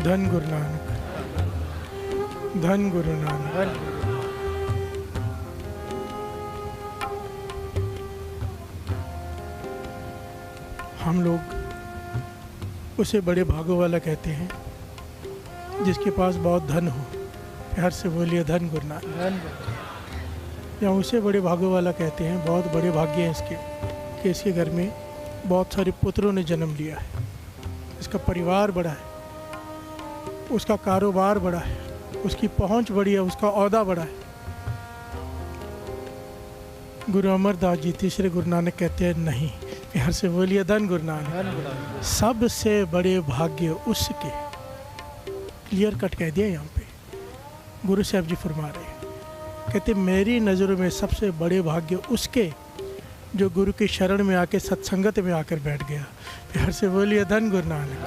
धन गुरु नानक, धन गुरु नानक। हम लोग उसे बड़े भागों वाला कहते हैं जिसके पास बहुत धन हो। प्यार से बोलिए धन गुरु नानक। या उसे बड़े भागों वाला कहते हैं, बहुत बड़े भाग्य हैं इसके कि इसके घर में बहुत सारे पुत्रों ने जन्म लिया है, इसका परिवार बड़ा है, उसका कारोबार बड़ा है, उसकी पहुंच बड़ी है, उसका ओहदा बड़ा है। गुरु अमरदास जी तीसरे गुरु नानक कहते हैं नहीं। प्यार से बोलिए धन गुरु नानक। सबसे बड़े भाग्य उसके, क्लियर कट कह दिया यहाँ पे। गुरु साहब जी फरमा रहे हैं, कहते मेरी नज़रों में सबसे बड़े भाग्य उसके जो गुरु की शरण में आके सत्संगत में आकर बैठ गया। प्यार से बोलिए धन गुरु नानक,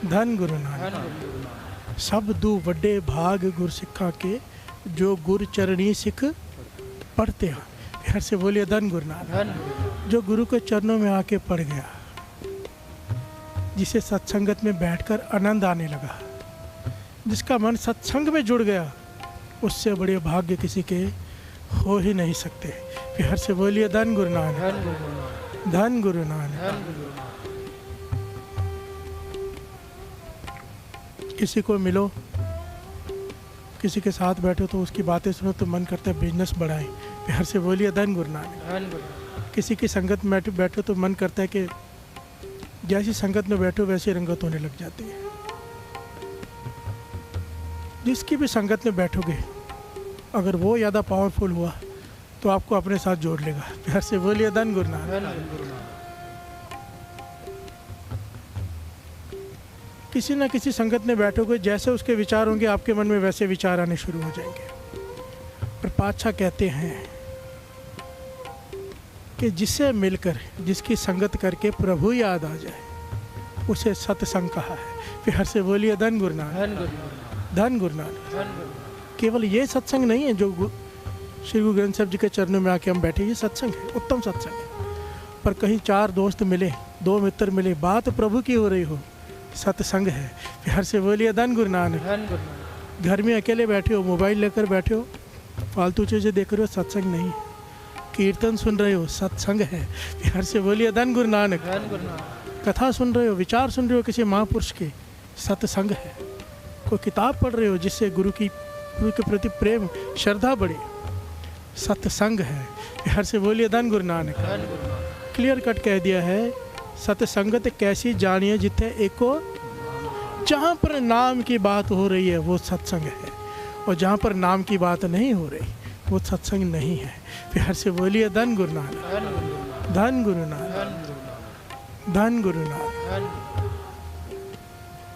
धन गुरु नानक। सब दू वड्डे भाग गुर सिखा के जो गुर चरणी सिख पढ़ते हैं। प्यार से बोलिए धन गुरु नानक। जो गुरु के चरणों में आके पढ़ गया, जिसे सत्संगत में बैठकर आनंद आने लगा, जिसका मन सत्संग में जुड़ गया, उससे बड़े भाग्य किसी के हो ही नहीं सकते। प्यार से बोलिए धन गुरु नानक, धन गुरु नानक। किसी को मिलो, किसी के साथ बैठो तो उसकी बातें सुनो तो मन करता है बिजनेस बढ़ाएं। प्यार से बोलिए धन गुरु नानक। किसी की संगत में बैठो तो मन करता है कि जैसी संगत में बैठो वैसी रंगत होने लग जाती है। जिसकी भी संगत में बैठोगे, अगर वो ज़्यादा पावरफुल हुआ तो आपको अपने साथ जोड़ लेगा। प्यार से बोलिए धन गुरु नानक। किसी न किसी संगत में बैठोगे, जैसे उसके विचार होंगे आपके मन में वैसे विचार आने शुरू हो जाएंगे। और पातशाह कहते हैं कि जिससे मिलकर, जिसकी संगत करके प्रभु याद आ जाए, उसे सत्संग कहा है। प्यार से बोलिए धन गुरु नानक, धन गुरु नानक। केवल ये सत्संग नहीं है जो श्री गुरु ग्रंथ साहब जी के चरणों में आके हम बैठे, ये सत्संग है, उत्तम सत्संग है। पर कहीं चार दोस्त मिले, दो मित्र मिले, बात प्रभु की हो रही हो, सत्संग है। प्यार से बोलिए धन गुरु नानक। घर में अकेले बैठे हो, मोबाइल लेकर बैठे हो, फालतू चीज़ें देख रहे हो, सत्संग नहीं। कीर्तन सुन रहे हो, सत्संग है। प्यार से बोलिए धन गुरु नानक। कथा सुन रहे हो, विचार सुन रहे हो किसी महापुरुष के, सत्संग है। कोई किताब पढ़ रहे हो जिससे गुरु के प्रति प्रेम श्रद्धा बढ़े, सत्संग है। प्यार से बोलिए धन गुरु नानक। क्लियर कट कह दिया है, सत्संगत कैसी जानिए जिथे एको, जहाँ पर नाम की बात हो रही है वो सत्संग है, और जहाँ पर नाम की बात नहीं हो रही वो सत्संग नहीं है। प्यार से बोलिए धन गुरु नानक, धन गुरु नानक, धन गुरु नानक।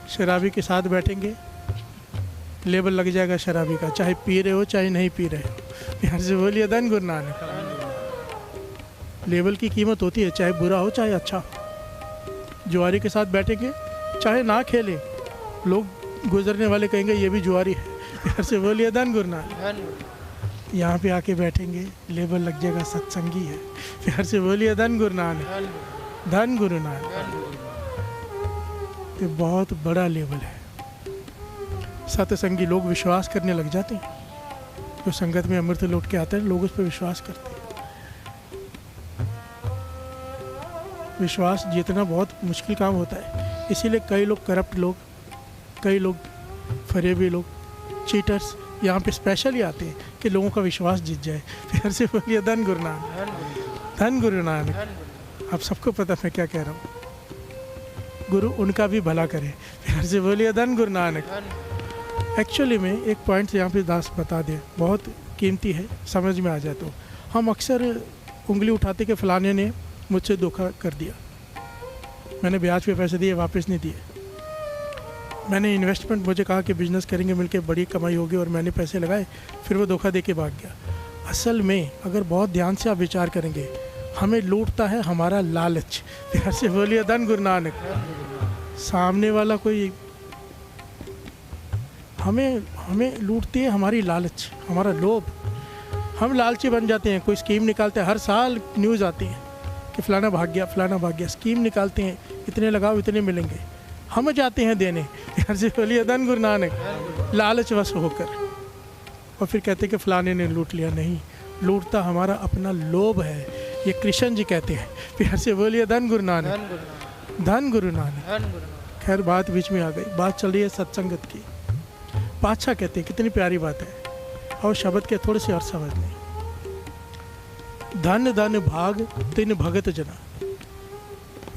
शराबी के साथ बैठेंगे, लेबल लग जाएगा शराबी का, चाहे पी रहे हो चाहे नहीं पी रहे हो। प्यार से बोलिए धन गुरु नानक। लेबल की कीमत होती है, चाहे बुरा हो चाहे अच्छा हो। जुआरी के साथ बैठेंगे, चाहे ना खेले, लोग गुजरने वाले कहेंगे ये भी जुआरी है। प्यार से बोलिए धन गुरु नानक। यहाँ पे आके बैठेंगे, लेबल लग जाएगा सत्संगी है। प्यार से बोलिए धन गुरु नानक, धन गुरु नानक। ये बहुत बड़ा लेवल है। सत्संगी लोग विश्वास करने लग जाते हैं, जो संगत में अमृत लौट के आते हैं, लोग उस पर विश्वास करते हैं। विश्वास जीतना बहुत मुश्किल काम होता है, इसीलिए कई लोग करप्ट लोग, कई लोग फरेबी लोग, चीटर्स यहाँ पे स्पेशली आते हैं कि लोगों का विश्वास जीत जाए। फिर से बोलिए धन गुरु नानक, धन गुरु नानक। आप सबको पता मैं क्या कह रहा हूँ, गुरु उनका भी भला करे। फिर से बोलिए धन गुरु नानक। एक्चुअली में एक पॉइंट यहाँ पे दास बता दें, बहुत कीमती है, समझ में आ जाए तो। हम अक्सर उंगली उठाते कि फलाने ने मुझसे धोखा कर दिया, मैंने ब्याज पे पैसे दिए वापस नहीं दिए, मैंने इन्वेस्टमेंट, मुझे कहा कि बिजनेस करेंगे मिलके बड़ी कमाई होगी, और मैंने पैसे लगाए, फिर वो धोखा दे के भाग गया। असल में अगर बहुत ध्यान से आप विचार करेंगे, हमें लूटता है हमारा लालच। प्यार से बोलिए धन गुरु नानक। सामने वाला कोई हमें लूटती है हमारी लालच, हमारा लोभ। हम लालची बन जाते हैं, कोई स्कीम निकालते हैं, हर साल न्यूज़ आती है कि फलाना भाग गया, फलाना भाग गया। स्कीम निकालते हैं, इतने लगाओ इतने मिलेंगे, हम जाते हैं देने। फिर से बोलिए धन गुरु नानक। लालच वश होकर, और फिर कहते कि फलाने ने लूट लिया। नहीं, लूटता हमारा अपना लोभ है, ये कृष्ण जी कहते हैं। फिर से बोलिए धन गुरु नानक, धन गुरु नानक। खैर बात बीच में आ गई, बात चल रही है सत्संगत की। पातशाह कहते हैं, कितनी प्यारी बात है, और शब्द के थोड़े से और समझ लें। धन धन भाग तिन भगत जना।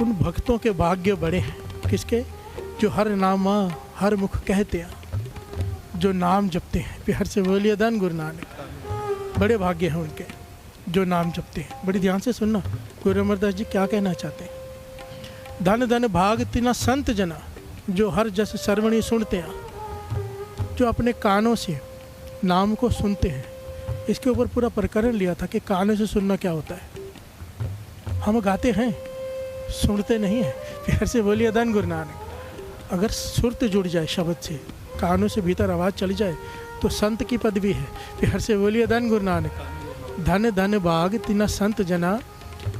उन भक्तों के भाग्य बड़े हैं। किसके? जो हर नामा हर मुख कहते हैं, जो नाम जपते हैं। फिर से बोलिए धन गुरु नानक। बड़े भाग्य हैं उनके जो नाम जपते हैं। बड़ी ध्यान से सुनना, गुरु अमरदास जी क्या कहना चाहते हैं। धन धन भाग तिना संत जना, जो हर जस सर्वणी सुनते हैं, जो अपने कानों से नाम को सुनते हैं। इसके ऊपर पूरा प्रकरण लिया था कि कानों से सुनना क्या होता है। हम गाते हैं, सुनते नहीं हैं। फिर से बोलिए धन गुरु नानक। अगर सुरत जुड़ जाए शब्द से, कानों से भीतर आवाज़ चली जाए, तो संत की पदवी है। फिर से बोलिए धन गुरु नानक। धन धन भाग तिना संत जना,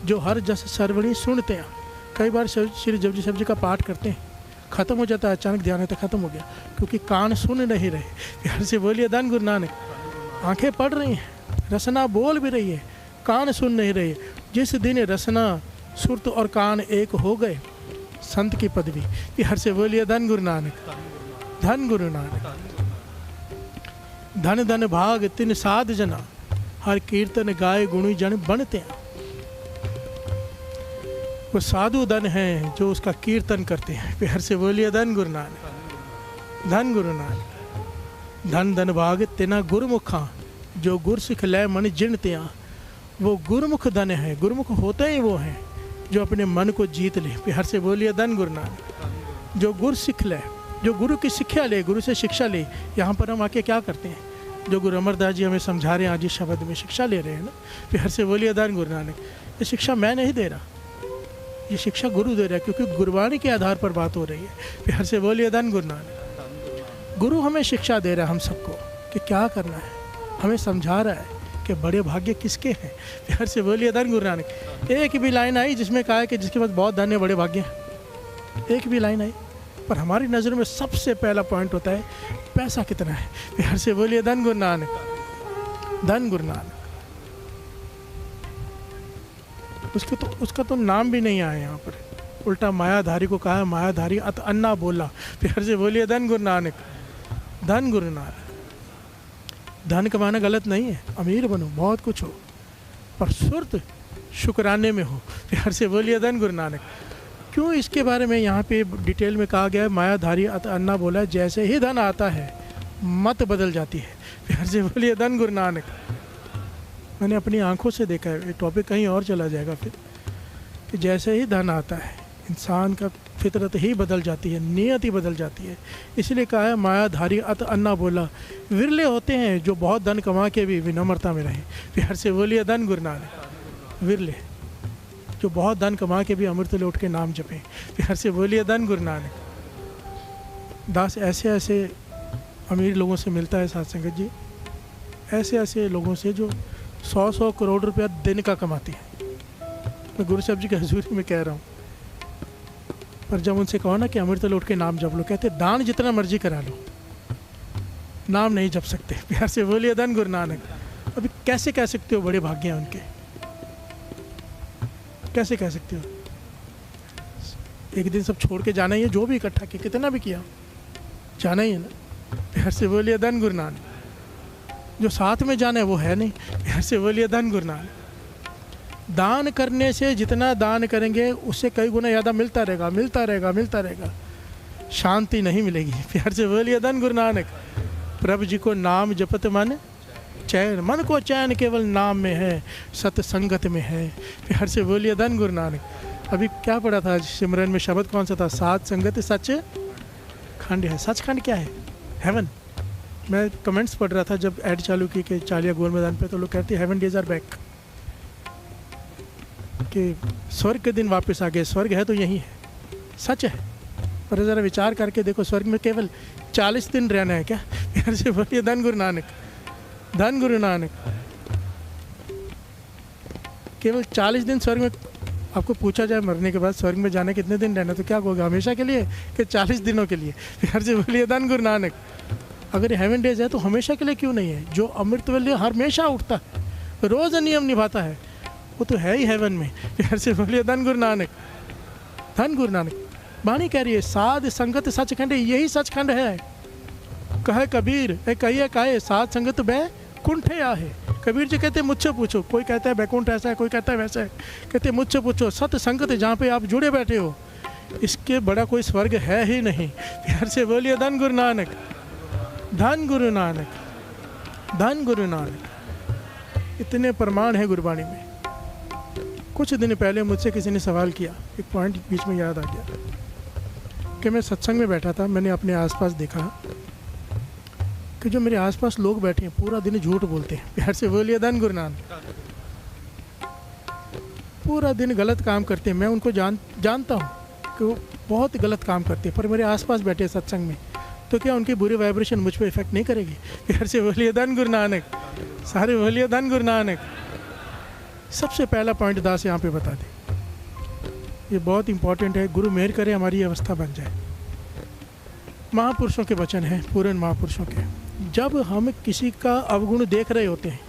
जो हर जस सर्वणी सुनते हैं। कई बार श्री जपजी साहब जी का पाठ करते हैं, ख़त्म हो जाता है, अचानक ध्यान आता ख़त्म हो गया, क्योंकि कान सुन नहीं रहे। फिर से बोलिए धन गुरु नानक। आंखें पढ़ रही हैं, रसना बोल भी रही है, कान सुन नहीं रहे। जिस दिन रसना सुरत और कान एक हो गए, संत की पदवी। फिर से बोलिए धन गुरु नानक, धन गुरु नानक। धन धन भाग तिन साध जना, हर कीर्तन गाय गुणी जन बनते हैं। वो साधु धन हैं जो उसका कीर्तन करते हैं। फिर से बोलिए धन गुरु नानक, धन गुरु नानक। धन धन भाग तिना गुरुमुखा, जो गुर सिख लय मन जिनते आ। वो गुरुमुख धन है, गुरुमुख होते ही वो हैं जो अपने मन को जीत ले। फिर से बोलिए धन गुरु नानक। जो गुर सिख ले, जो गुरु की शिक्षा ले, गुरु से शिक्षा ले। यहाँ पर हम आके क्या करते हैं, जो गुरु अमरदास जी हमें समझा रहे हैं आज इस शब्द में, शिक्षा ले रहे हैं ना। फिर से बोलिए धन गुरु नानक। ये शिक्षा मैं नहीं दे रहा, ये शिक्षा गुरु दे रहा है, क्योंकि गुरबाणी के आधार पर बात हो रही है। फिर से बोलिए धन गुरु नानक। गुरु हमें शिक्षा दे रहा है हम सबको कि क्या करना है, हमें समझा रहा है कि बड़े भाग्य किसके हैं। फिर से बोलिए धन गुरु नानक। एक भी लाइन आई जिसमें कहा है कि जिसके पास बहुत धन है बड़े भाग्य हैं, एक भी लाइन आई। पर हमारी नज़र में सबसे पहला पॉइंट होता है पैसा कितना है। फिर से बोलिए धन गुरु नानक, धन गुरु नानक। उसका तो नाम भी नहीं आया यहाँ पर, उल्टा मायाधारी को कहा है मायाधारी अत अन्ना बोला। फिर से बोलिए धन गुरु नानक, धन गुरु नानक। धन कमाना गलत नहीं है, अमीर बनो, बहुत कुछ हो, पर सुरत शुक्राने में हो। फिर से बोलिए धन गुरु नानक। क्यों इसके बारे में यहाँ पे डिटेल में कहा गया है, मायाधारी अत अन्ना बोला। जैसे ही धन आता है मत बदल जाती है। फिर से बोलिए धन गुरु नानक। मैंने अपनी आंखों से देखा है, ये टॉपिक कहीं और चला जाएगा फिर, कि जैसे ही धन आता है इंसान का फितरत ही बदल जाती है, नियत ही बदल जाती है। इसलिए कहा है मायाधारी अत अन्ना बोला। विरले होते हैं जो बहुत धन कमा के भी विनम्रता में रहें। फिर से बोलिए धन गुरु नानक। विरले जो बहुत धन कमा के भी अमृत लौट के नाम जपें। फिर से बोलिए धन गुरु नानक। दास ऐसे ऐसे अमीर लोगों से मिलता है साथ संगत जी, ऐसे ऐसे लोगों से जो 100-100 करोड़ रुपया दिन का कमाते हैं। मैं गुरु साहब जी की हजूरी में कह रहा हूँ। पर जब उनसे कहो ना कि अमृत लौट के नाम जप लो, कहते दान जितना मर्जी करा लो, नाम नहीं जप सकते। प्यार से बोलिए धन गुरु नानक। अभी कैसे कह सकते हो बड़े भाग्य हैं उनके, कैसे कह सकते हो? एक दिन सब छोड़ के जाना ही है, जो भी इकट्ठा किया, कितना भी किया, जाना ही है ना। प्यार से बोलिए धन गुरु नानक। जो साथ में जाना है वो है नहीं। प्यार से बोलिए धन गुरु नानक। दान करने से जितना दान करेंगे उससे कई गुना ज़्यादा मिलता रहेगा, मिलता रहेगा, मिलता रहेगा, शांति नहीं मिलेगी। प्यार से बोलिए धन गुरु नानक। प्रभु जी को नाम जपत मन चैन, मन को चैन केवल नाम में है, सत्संगत में है। प्यार से बोलिए धन गुरु नानक। अभी क्या पढ़ा था सिमरन में, शब्द कौन सा था? सात संगत सच खंड है। सचखंड क्या है? हेवन। मैं कमेंट्स पढ़ रहा था जब ऐड चालू की कि चालिया गोल मैदान पे, तो लोग कहते हैं हेवन डेज आर बैक, कि स्वर्ग के दिन वापस आ गए। स्वर्ग है तो यही है, सच है, पर ज़रा विचार करके देखो, स्वर्ग में केवल 40 दिन रहना है क्या? प्यार से बोलिए धन गुरु नानक, धन गुरु नानक। केवल 40 दिन स्वर्ग में आपको पूछा जाए मरने के बाद स्वर्ग में जाने कितने दिन रहना, तो क्या कहोगे, हमेशा के लिए कि 40 दिनों के लिए? फिर से बोलिए धन गुरु नानक। अगर हेवन डेज है तो हमेशा के लिए क्यों नहीं है? जो अमृत वेले हमेशा उठता है, रोज़ नियम निभाता है, वो तो है ही हेवन में। फिर से बोलिए धन गुरु नानक, धन गुरु नानक। वाणी कह रही है साध संगत सचखंड, यही सचखंड है। कहे कबीर कहिए काहे, साध संगत बैकुंठ आहे। कबीर जी कहते हैं मुझसे पूछो, कोई कहता है बैकुंठ ऐसा है, कोई कहता है वैसा है, कहते हैं मुझसे पूछो, सत संगत जहाँ पे आप जुड़े बैठे हो, इसके बड़ा कोई स्वर्ग है ही नहीं। प्यार से बोलिए धन गुरु नानक, धन गुरु नानक, धन गुरु नानक। इतने प्रमाण है गुरबाणी में। कुछ दिन पहले मुझसे किसी ने सवाल किया, एक पॉइंट बीच में याद आ गया कि मैं सत्संग में बैठा था, मैंने अपने आसपास देखा कि जो मेरे आसपास लोग बैठे हैं पूरा दिन झूठ बोलते हैं। प्यार से बोलिए धन गुरु नानक। पूरा दिन गलत काम करते हैं। मैं उनको जानता हूँ कि वो बहुत गलत काम करते हैं, पर मेरे आसपास बैठे सत्संग में, तो क्या उनकी बुरी वाइब्रेशन मुझ पर इफेक्ट नहीं करेगी? प्यार से बोलिए धन गुरु नानक, सारे बोलिए धन गुरु नानक। सबसे पहला पॉइंट दास यहाँ पे बता दें, ये बहुत इंपॉर्टेंट है। गुरु मेहर करे हमारी ये अवस्था बन जाए। महापुरुषों के वचन हैं, पूर्ण महापुरुषों के। जब हम किसी का अवगुण देख रहे होते हैं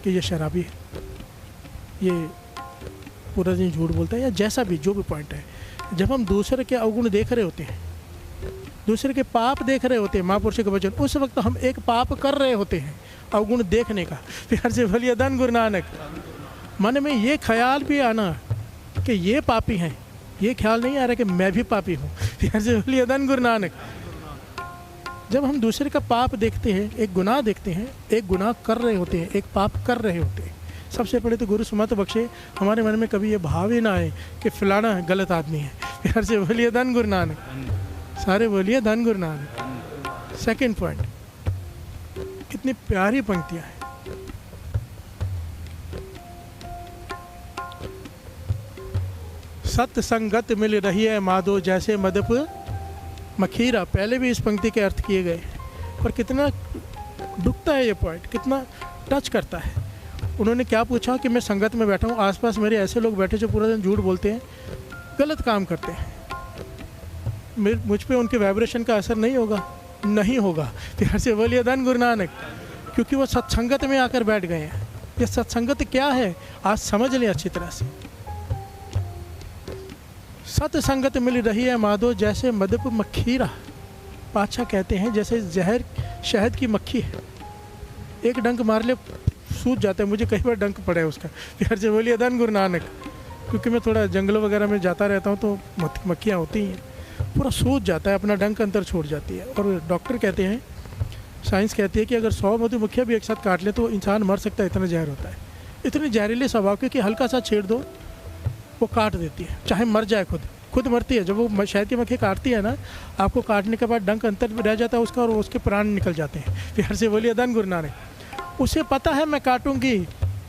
कि ये शराबी है, ये पूरा दिन झूठ बोलता है, या जैसा भी जो भी पॉइंट है, जब हम दूसरे के अवगुण देख रहे होते हैं, दूसरे के पाप देख रहे होते हैं, महापुरुषों के वचन, उस वक्त हम एक पाप कर रहे होते हैं अवगुण देखने का। प्यार से बोलिए धन गुरु नानक। मन में ये ख्याल भी आना कि ये पापी हैं, ये ख्याल नहीं आ रहा कि मैं भी पापी हूँ। प्यार से बोलिए धन गुरु नानक। जब हम दूसरे का पाप देखते हैं, एक गुनाह देखते हैं, एक गुनाह कर रहे होते हैं, एक पाप कर रहे होते हैं, सबसे पहले तो गुरु सुमत बख्शे हमारे मन में कभी ये भाव ही ना आए कि फलाना गलत आदमी है। प्यार से बोलिए धन गुरु नानक, सारे बोलिए धन गुरु नानक। सेकंड पॉइंट, कितनी प्यारी पंक्तियाँ हैं। सत्संगत मिल रही है माधो जैसे मदप मखीरा। पहले भी इस पंक्ति के अर्थ किए गए, पर कितना दुखता है ये पॉइंट, कितना टच करता है। उन्होंने क्या पूछा कि मैं संगत में बैठा हूँ, आसपास मेरे ऐसे लोग बैठे जो पूरा दिन झूठ बोलते हैं, गलत काम करते हैं, मुझ पे उनके वाइब्रेशन का असर नहीं होगा? नहीं होगा। प्यार से बोलिए धन गुरु नानक, क्योंकि वो सत्संगत में आकर बैठ गए हैं। ये सत्संगत क्या है आज समझ लें अच्छी तरह से। सत्संगत मिल रही है माधो जैसे मदप मक्खीरा। पाछा कहते हैं जैसे जहर शहद की मक्खी है, एक डंक मार ले सूझ जाता है। मुझे कई बार डंक पड़ा है उसका। प्यार से बोलिए धन गुरु नानक, क्योंकि मैं थोड़ा जंगलों वगैरह में जाता रहता हूँ तो मक्खियाँ होती हैं, पूरा सूझ जाता है, अपना डंक अंदर छोड़ जाती है। और डॉक्टर कहते हैं, साइंस कहती है कि अगर 100 मधुमक्खियाँ भी एक साथ काट ले तो इंसान मर सकता है, इतना जहर होता है। इतने जहरीले स्वभाव के कि हल्का सा छेड़ दो वो काट देती है, चाहे मर जाए, खुद मरती है। जब वो शहद की मक्खी काटती है ना, आपको काटने के बाद डंक अंतर रह जाता है उसका और उसके प्राण निकल जाते हैं। प्यार से बोलिए धन गुरु नानक। उसे पता है मैं काटूंगी,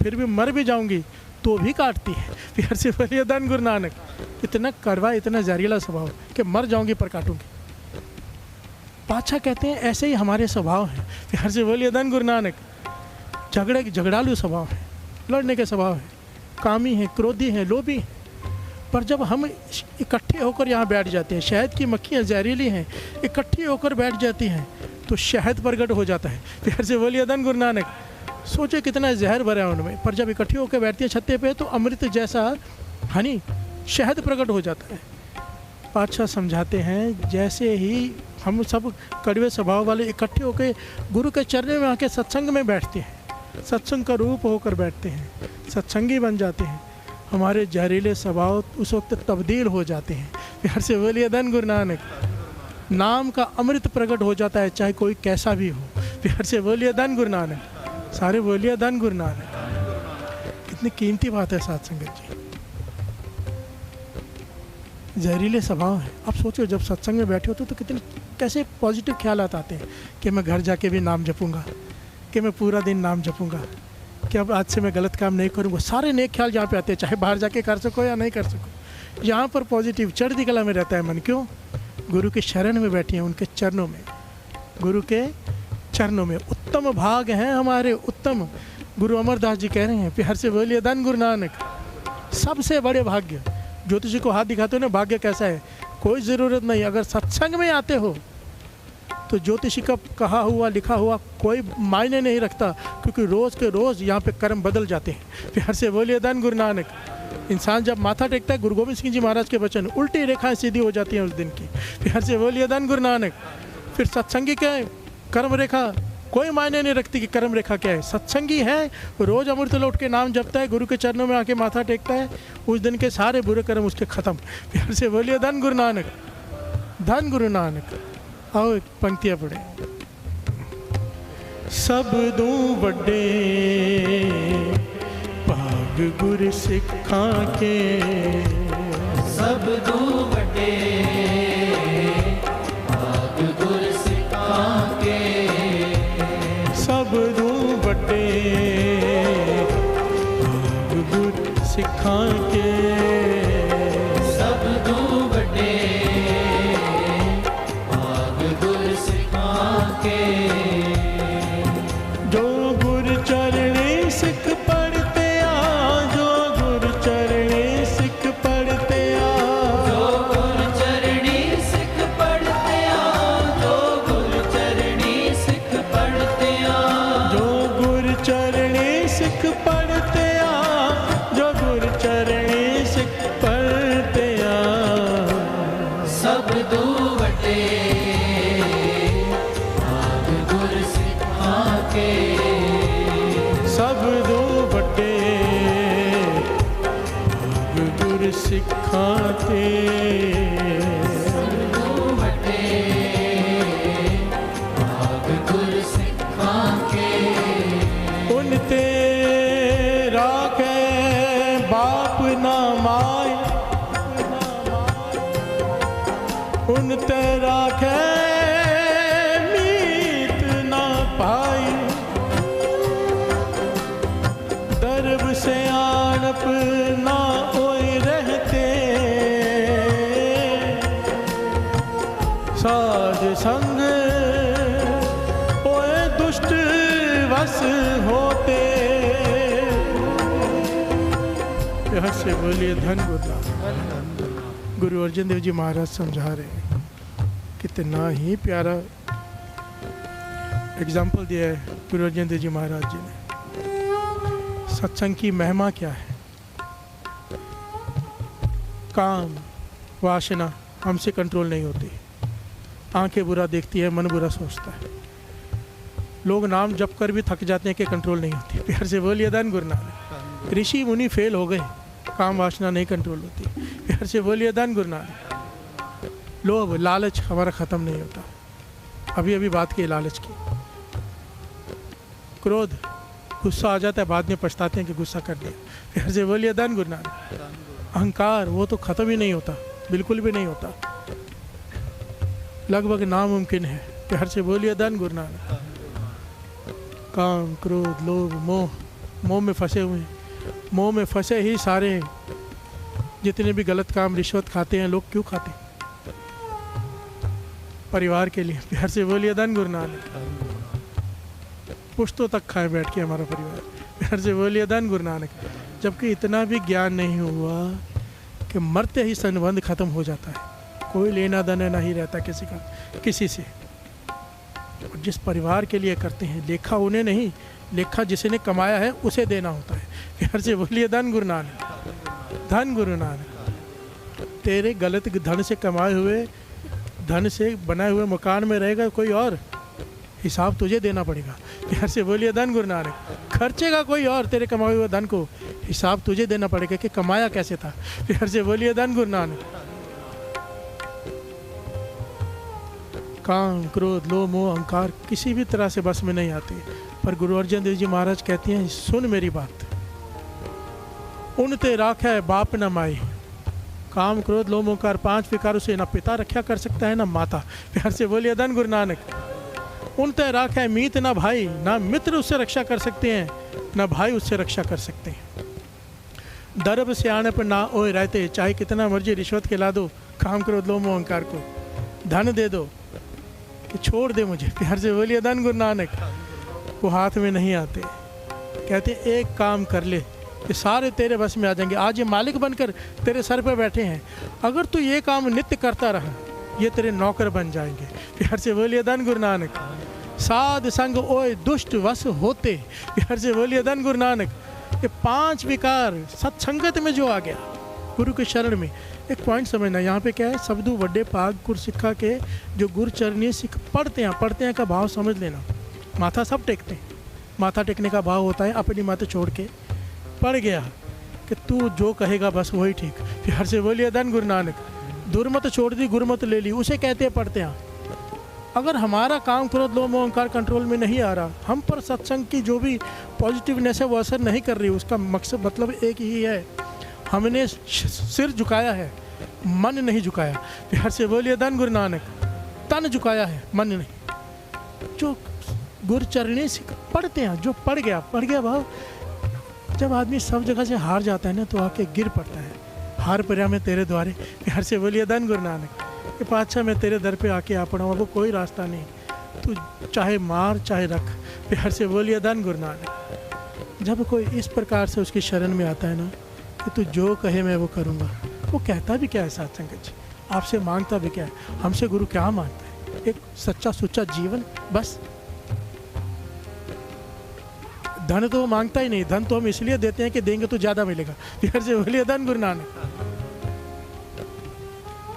फिर भी मर भी जाऊंगी तो भी काटती है। प्यार से बोलिए धन गुरु नानक। इतना कड़वा, इतना जहरीला स्वभाव कि मर जाऊंगी पर काटूंगी। पाछा कहते हैं ऐसे ही हमारे स्वभाव हैं। प्यार से बोलिए धन गुरु नानक। झगड़ालू स्वभाव है, लड़ने के स्वभाव है, कामी है, क्रोधी है, लोभी है। पर जब हम इकट्ठे होकर यहाँ बैठ जाते हैं, शहद की मक्खियाँ जहरीली हैं, इकट्ठी होकर बैठ जाती हैं तो शहद प्रकट हो जाता है। प्यार से बोलिए धन गुरु नानक। सोचे कितना जहर भरा है उनमें, पर जब इकट्ठी होकर बैठती है छत्ते पे तो अमृत जैसा हनी शहद प्रकट हो जाता है। पातशाह समझाते हैं जैसे ही हम सब कड़वे स्वभाव वाले इकट्ठे होकर गुरु के चरणों में आके सत्संग में बैठते हैं, सत्संग का रूप होकर बैठते हैं, सत्संगी बन जाते हैं, हमारे जहरीले स्वभाव उस वक्त तब्दील हो जाते हैं। प्यार से बोलिए धन गुरु नानक। नाम का अमृत प्रकट हो जाता है, चाहे कोई कैसा भी हो। प्यार से बोलिए धन गुरु नानक। सारे बोलिए धन गुरु नानक। कितनी कीमती बात है साथ संगत जी। जहरीले स्वभाव है। अब सोचो जब सत्संग में बैठे होते तो कितने कैसे पॉजिटिव ख्यालात आते हैं कि मैं घर जाके भी नाम जपूंगा, कि मैं पूरा दिन नाम जपूंगा, कि अब आज से मैं गलत काम नहीं करूँगा। सारे नेक ख्याल यहाँ पे आते हैं, चाहे बाहर जाके कर सको या नहीं कर सको। यहाँ पर पॉजिटिव चढ़ती कला में रहता है मन। क्यों? गुरु के शरण में बैठे हैं, उनके चरणों में, गुरु के चरणों में। उत्तम भाग हैं हमारे, उत्तम। गुरु अमरदास जी कह रहे हैं, प्यार से बोलिए धन गुरु नानक। सबसे बड़े भाग्य ज्योतिषी को हाथ दिखाते हो ना, भाग्य कैसा है, कोई ज़रूरत नहीं। अगर सत्संग में आते हो तो ज्योतिषी का कहा हुआ लिखा हुआ कोई मायने नहीं रखता, क्योंकि रोज़ के रोज़ यहाँ पे कर्म बदल जाते हैं। प्यार से बोलिए धन गुरु नानक। इंसान जब माथा टेकता है, गुरु गोविंद सिंह जी महाराज के वचन, उल्टी रेखाएं सीधी हो जाती हैं उस दिन की। प्यार से बोलिए धन गुरु नानक। फिर सत्संगी क्या है, कर्म रेखा कोई मायने नहीं रखती कि कर्म रेखा क्या है। सत्संगी है, रोज़ अमृत लौट के नाम जपता है, गुरु के चरणों में आके माथा टेकता है, उस दिन के सारे बुरे कर्म उसके ख़त्म। प्यार से बोलिए धन गुरु नानक, धन गुरु नानक। आओ एक पंक्तियाँ पढ़े। सब दूं वड्डे भाग गुर सिखा के, सब दूं वड्डे भाग गुर सिखा के, सब दूं वड्डे भाग गुर सिखा के, सब दूं वड्डे भाग गुर सिखा के। जो गुर चरणे सिख पढ़ते आ, जो गुर चरणे सिख पढ़ते आ, जो गुर चरणी सिख पढ़ते आ, जो गुर चरणी सिख पढ़ते आ, जो गुर चरणे सिख पढ़ते आ, जो गुर चरणे सिख पढ़ते आ, सब दूं वड्डे भाग गुर सिखा के, सब दो बड्डे भाग गुर सिखाते। दूं वड्डे भाग गुर सिखा के। उन ते राखे बाप ना माय, उन ते राखे मीत ना पाई, दरब से आणप ना ओए रहते, साध संग ओए दुष्ट वश होते। यहाँ से बोलिए धन गुरु। गुरु अर्जन देव जी महाराज समझा रहे हैं, कितना ही प्यारा एग्जाम्पल दिया है गुरु अर्जन देव जी महाराज जी ने। सत्संग की महिमा क्या है। काम वासना हमसे कंट्रोल नहीं होती, आंखें बुरा देखती है, मन बुरा सोचता है, लोग नाम जप कर भी थक जाते हैं कि कंट्रोल नहीं होती। प्यार से बोलिए धन गुरु नानक। ऋषि मुनि फेल हो गए, काम वासना नहीं कंट्रोल होती। प्यार से बोलिए धन गुरु नानक। लोभ लालच हमारा ख़त्म नहीं होता। अभी अभी बात की लालच की। क्रोध गुस्सा आ जाता है, बाद में पछताते हैं कि गुस्सा कर लिया। प्यार से बोलिए धन गुरु नानक। अहंकार वो तो ख़त्म ही नहीं होता, बिल्कुल भी नहीं होता, लगभग नामुमकिन है। प्यार से बोलिए धन गुरु नानक। काम क्रोध लोभ मोह, मोह में फंसे हुए हैं। मोह में फंसे ही सारे जितने भी गलत काम रिश्वत खाते हैं लोग, क्यों खाते हैं? परिवार के लिए। प्यार से बोलिए धन गुरु नानक। पुश्तों तक खाए बैठ के हमारा परिवार। प्यार से बोलिए धन गुरु नानक। जबकि इतना भी ज्ञान नहीं हुआ कि मरते ही संबंध खत्म हो जाता है, कोई लेना देना नहीं रहता किसी का किसी से। और जिस परिवार के लिए करते हैं, लेखा उन्हें नहीं, लेखा जिसने कमाया है उसे देना होता है। प्यार से बोलिए धन गुरु नानक। धन गुरु नानक। तेरे गलत धन से कमाए हुए धन से बनाए हुए मकान में रहेगा कोई और, हिसाब तुझे देना पड़ेगा। प्यार से बोलिए धन गुरु नानक। खर्चेगा कोई और तेरे कमाए हुए धन को, हिसाब तुझे देना पड़ेगा कि कमाया कैसे था। प्यार से बोलिए धन गुरु नानक। काम क्रोध लोभ मोह अहंकार किसी भी तरह से बस में नहीं आते, पर गुरु अर्जन देव जी महाराज कहते हैं, सुन मेरी बात। उन ते राखे बाप न माई। काम क्रोध लोभ मोह अहंकार पांच विकारों से ना पिता रक्षा कर सकता है ना माता। प्यार से बोलिए धन गुरु नानक। उन ते राखे मीत ना भाई, ना मित्र उससे रक्षा कर सकते हैं ना भाई उससे रक्षा कर सकते हैं। दरब से आने पर ना ओए रहते, चाहे कितना मर्जी रिश्वत खिला दो काम क्रोध लोभ मोह अहंकार को, धन दे दो कि छोड़ दे मुझे। प्यार से बोलिए धन गुरु नानक। वो हाथ में नहीं आते। कहते एक काम कर ले, ये सारे तेरे बस में आ जाएंगे। आज ये मालिक बनकर तेरे सर पे बैठे हैं, अगर तू ये काम नित्य करता रहा ये तेरे नौकर बन जाएंगे। प्यार से बोलिए धन गुरु नानक। साध संग ओए दुष्ट वश होते, प्यार से बोलिए धन गुरु नानक। ये 5 विकार सत्संगत में जो आ गया गुरु के शरण में। एक पॉइंट समझना, यहाँ पे क्या है, सबदू वड्डे पाग गुर सिक्खा के जो गुरु चरणी सिख पढ़ते हैं का भाव समझ लेना। माथा सब टेकते हैं, माथा टेकने का भाव होता है अपनी माथा छोड़ के पड़ गया कि तू जो कहेगा बस वही ठीक। प्यार से बोलिए धन गुरु नानक। दुर्मत छोड़ दी गुरमत ले ली, उसे कहते हैं पढ़ते हैं। अगर हमारा काम क्रोध लोभ मोह अहंकार कंट्रोल में नहीं आ रहा, हम पर सत्संग की जो भी पॉजिटिवनेस है वो असर नहीं कर रही, उसका मकसद मतलब एक ही है, हमने सिर झुकाया है, मन नहीं झुकाया। प्यार से बोलिए धन गुरु नानक। तन झुकाया है, मन नहीं। जो गुरु चरणी से पढ़ते हैं, जो पढ़ गया भाव। जब आदमी सब जगह से हार जाता है ना तो आके गिर पड़ता है। हार पर्या में तेरे द्वारे। प्यार से बोलिए धन गुरु नानक। कि पातशाह मैं तेरे दर पे आके आ पड़ा हूँ, वो कोई रास्ता नहीं, तू चाहे मार चाहे रख। प्यार से बोलिए धन गुरु नानक। जब कोई इस प्रकार से उसकी शरण में आता है ना कि तू जो कहे मैं वो करूँगा, वो कहता भी क्या है साथ संगत जी, आपसे मांगता भी क्या है, हमसे गुरु क्या मांगता है, एक सच्चा सुच्चा जीवन बस। धन तो वो मांगता ही नहीं, धन तो हम इसलिए देते हैं कि देंगे तो ज़्यादा मिलेगा। प्यार से बोलिए धन गुरु नानक।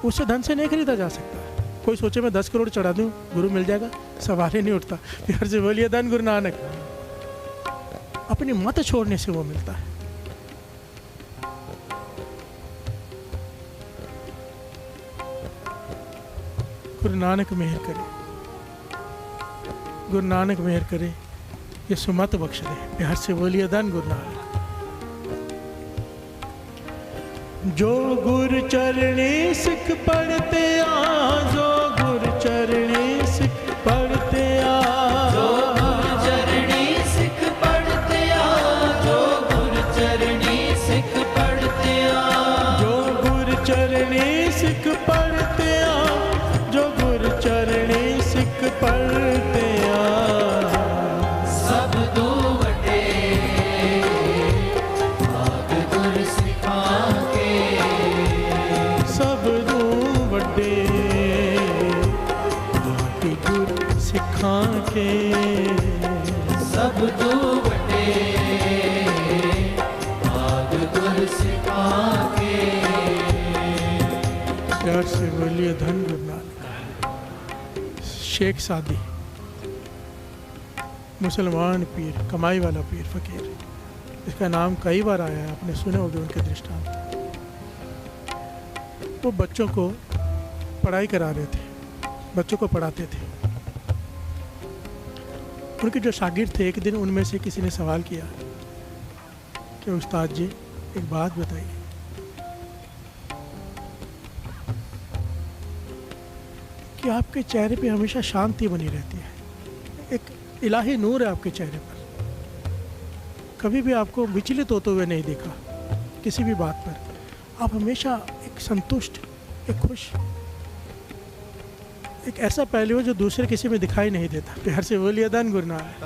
उससे धन से नहीं खरीदा जा सकता। कोई सोचे मैं 10 करोड़ चढ़ा दूं गुरु मिल जाएगा, सवाल ही नहीं उठता। प्यार से बोलिए धन गुरु नानक। अपनी मत छोड़ने से वो मिलता है। गुरु नानक मेहर करे, गुरु नानक मेहर करे, ये सुमत बख्श दे। प्यार से बोलिए धन गुरु नानक। जो गुरु चरणी सिख पढ़ते आ, जो गुरु चरणी सिख पढ़ते आ, जो गुरु चरणी सिख पढ़ते आ, जो गुरु चरणी सिख पढ़ते आ, जो गुरु चरणी सिख पढ़ते आ, जो गुरु चरणी सिख पढ़ते आ। सब दो वटे भाग गुर सिखा के, सब दू वड्डे भाग गुर सिखा के, सब दो वटे भाग गुर सिखा के। प्यार से बोलिए धन गुरु नानक। शेख सादी, मुसलमान पीर, कमाई वाला पीर फकीर, इसका नाम कई बार आया है, आपने सुने होंगे उनके दृष्टांत। वो बच्चों को पढ़ाई करा रहे थे, बच्चों को पढ़ाते थे। उनके जो शागिर्द थे, एक दिन उनमें से किसी ने सवाल किया कि उस्ताद जी एक बात बताइए, कि आपके चेहरे पे हमेशा शांति बनी रहती है, एक इलाही नूर है आपके चेहरे पर, कभी भी आपको विचलित होते हुए नहीं देखा किसी भी बात पर, आप हमेशा एक संतुष्ट, एक खुश, एक ऐसा पहलू है जो दूसरे किसी में दिखाई नहीं देता। प्यार से बोलिए धन गुरु नानक।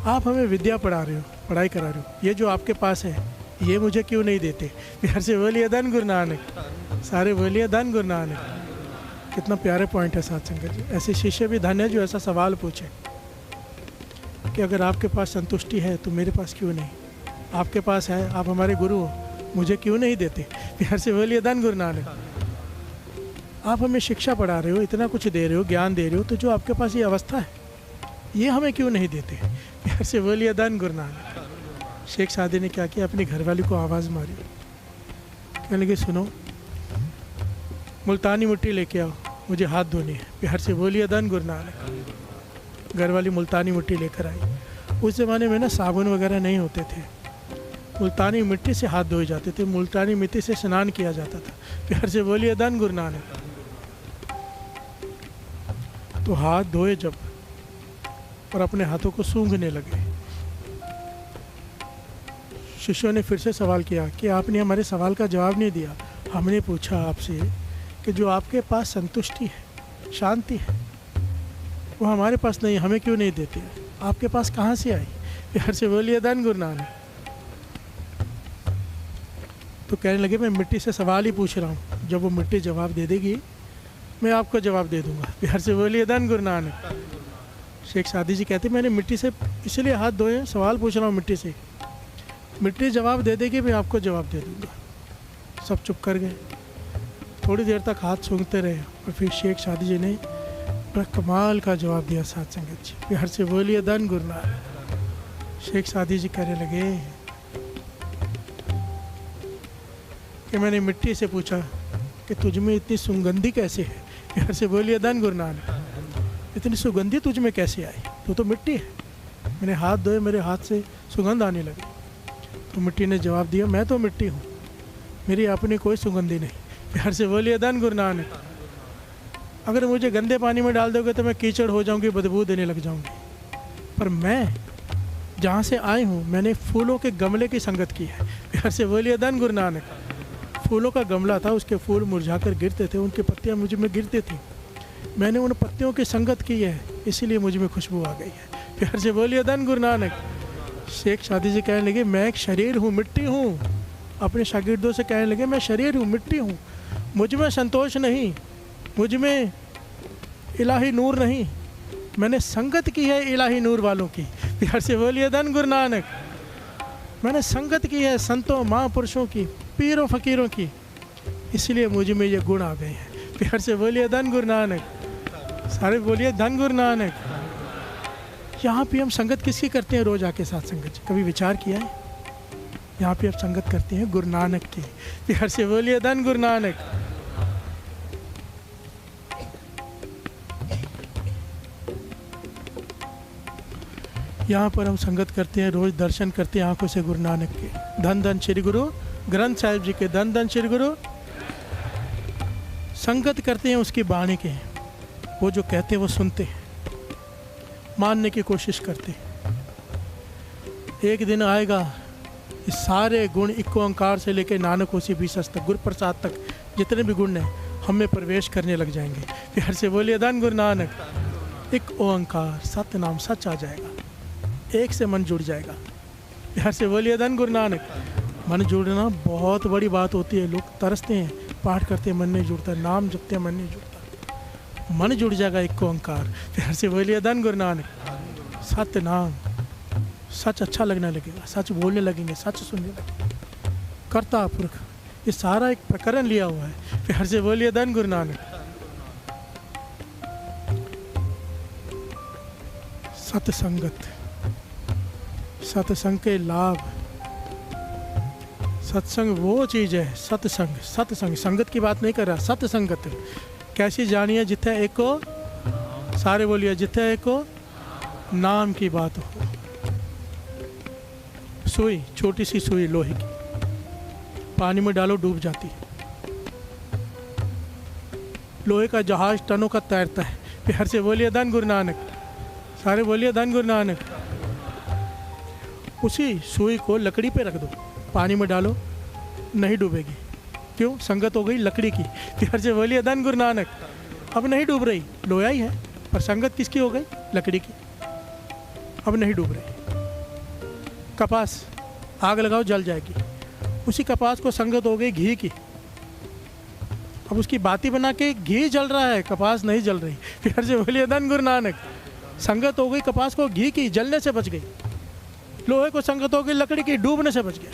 आप हमें विद्या पढ़ा रहे हो, पढ़ाई करा रहे हो, ये जो आपके पास है ये मुझे क्यों नहीं देते? प्यार से बोलिए धन गुरु नानक। सारे बोलिए धन गुरु नानक। कितना प्यारे पॉइंट है साथ संगत जी। ऐसे शिष्य भी धन है जो ऐसा सवाल पूछे कि अगर आपके पास संतुष्टि है तो मेरे पास क्यों नहीं? आपके पास है, आप हमारे गुरु हो, मुझे क्यों नहीं देते? प्यार से बोलिए धन गुरु नानक। आप हमें शिक्षा पढ़ा रहे हो, इतना कुछ दे रहे हो, ज्ञान दे रहे हो, तो जो आपके पास ये अवस्था है ये हमें क्यों नहीं देते? प्यार से बोलिए धन गुरु नानक। शेख सादी ने क्या किया, अपनी घरवाली को आवाज़ मारी, कहने लगे सुनो, मुल्तानी मिट्टी लेके आओ, मुझे हाथ धोने हैं। प्यार से बोलिए धन गुरु नानक। घरवाली मुल्तानी मिट्टी लेकर आई। उस ज़माने में ना साबुन वगैरह नहीं होते थे, मुल्तानी मिट्टी से हाथ धोए जाते थे, मुल्तानी मिट्टी से स्नान किया जाता था। प्यार से बोलिए धन गुरु नानक। तो हाथ धोए जब और अपने हाथों को सूंघने लगे, शिष्यों ने फिर से सवाल किया कि आपने हमारे सवाल का जवाब नहीं दिया। हमने पूछा आपसे कि जो आपके पास संतुष्टि है, शांति है, वो हमारे पास नहीं, हमें क्यों नहीं देते? आपके पास कहाँ से आई? प्यार से बोलिए धन गुरु नानक। तो कहने लगे मैं मिट्टी से सवाल ही पूछ रहा हूँ, जब वो मिट्टी जवाब दे देगी मैं आपको जवाब दे दूंगा। प्यार से बोलिए धन गुरु नानक। शेख सादी जी कहते मैंने मिट्टी से इसलिए हाथ धोए, सवाल पूछ रहा हूँ मिट्टी से, मिट्टी जवाब दे देगी मैं आपको जवाब दे दूंगा। सब चुप कर गए, थोड़ी देर तक हाथ सूंघते रहे और फिर शेख सादी जी ने बड़ा कमाल का जवाब दिया। साथ संगत जी प्यार से बोलिए धन गुरु नानक। शेख सादी जी कहने लगे कि मैंने मिट्टी से पूछा कि तुझ में इतनी सुगंधी कैसे है। प्यार से बोलिए धन गुरु नानक। इतनी सुगंधी तुझ में कैसे आई, तू तो मिट्टी है। मैंने हाथ धोए, मेरे हाथ से सुगंध आने लगी। तो मिट्टी ने जवाब दिया मैं तो मिट्टी हूँ, मेरी अपनी कोई सुगंधी नहीं। प्यार से बोलिए धन गुरु नानक। अगर मुझे गंदे पानी में डाल दोगे तो मैं कीचड़ हो जाऊंगी, बदबू देने लग जाऊंगी। पर मैं जहाँ से आई हूँ मैंने फूलों के गमले की संगत की है। प्यार से बोलिए धन गुरु नानक। फूलों का गमला था, उसके फूल मुरझाकर गिरते थे, उनकी पत्तियाँ मुझ में गिरती थी। मैंने उन पत्तियों की संगत की है, इसीलिए मुझ में खुशबू आ गई है। प्यार से बोलिए धन गुरु नानक। शेख सादी जी कहने लगे मैं एक शरीर हूँ, मिट्टी हूँ। अपने शागिर्दों से कहने लगे मैं शरीर हूँ, मिट्टी हूँ, मुझ में संतोष नहीं, मुझ में इलाही नूर नहीं, मैंने संगत की है इलाही नूर वालों की। प्यार से बोलिए धन गुरु नानक। मैंने संगत की है संतों महापुरुषों की, पीरों फकीरों की, इसलिए मुझ में ये गुण आ गए हैं। प्यार से बोलिए धन गुरु नानक। सारे बोलिए धन गुरु नानक। यहाँ पे हम संगत किसकी करते हैं रोज आके साथ संगत, कभी विचार किया है? यहाँ पे आप संगत करते हैं गुरु नानक की। प्यार से बोलिए धन गुरु नानक। यहाँ पर हम संगत करते हैं, रोज दर्शन करते हैं आंखों से गुरु नानक के। धन धन श्री गुरु ग्रंथ साहिब जी के, धन धन श्री गुरु। संगत करते हैं उसकी बाणी के, वो जो कहते हैं वो सुनते हैं, मानने की कोशिश करते हैं। एक दिन आएगा ये सारे गुण इक्को ओंकार से लेकर नानक होसी बीसस तक, गुरु प्रसाद तक जितने भी गुण हैं हम में प्रवेश करने लग जाएंगे। प्यार से बोलिए धन गुरु नानक। एक ओंकार सत्य नाम सच आ जाएगा, एक से मन जुड़ जाएगा। प्यार से बोलिए धन गुरु नानक। मन जुड़ना बहुत बड़ी बात होती है। लोग तरसते हैं, पाठ करते हैं मन नहीं जुड़ता, नाम जपते हैं मन नहीं जुड़ता। मन जुड़ जाएगा एक ओंकार। प्यार से बोलिए धन गुरु नानक। सत्य नाम सच अच्छा लगने लगेगा, सच बोलने लगेंगे, सच सुनने लगेंगे। कर्ता पुरख ये सारा एक प्रकरण लिया हुआ है। प्यार से बोलिए धन गुरु नानक। सत्संगत, सत्संग के लाभ। सत्संग वो चीज़ है, सत्संग सत्संग संगत की बात नहीं कर रहा, सत्संगत कैसी जानिए जिथे एको, सारे बोलिए जिथे एको नाम की बात हो। सुई, छोटी सी सुई लोहे की, पानी में डालो डूब जाती है। लोहे का जहाज टनों का तैरता है। प्यार से बोलिए धन गुरु नानक। सारे बोलिए धन गुरु नानक। उसी सुई को लकड़ी पे रख दो, पानी में डालो, नहीं डूबेगी। क्यों? संगत हो गई लकड़ी की। प्यार से बोलिए धन गुरु नानक। अब नहीं डूब रही, लोया ही है, पर संगत किसकी हो गई? लकड़ी की। अब नहीं डूब रही। कपास आग लगाओ जल जाएगी, उसी कपास को संगत हो गई घी की। अब उसकी बाती बना के घी जल रहा है, कपास नहीं जल रही। प्यार से बोलिए धन गुरु नानक। संगत हो गई कपास को घी की, जलने से बच गई। लोहे को संगत हो गई लकड़ी की, डूबने से बच गया।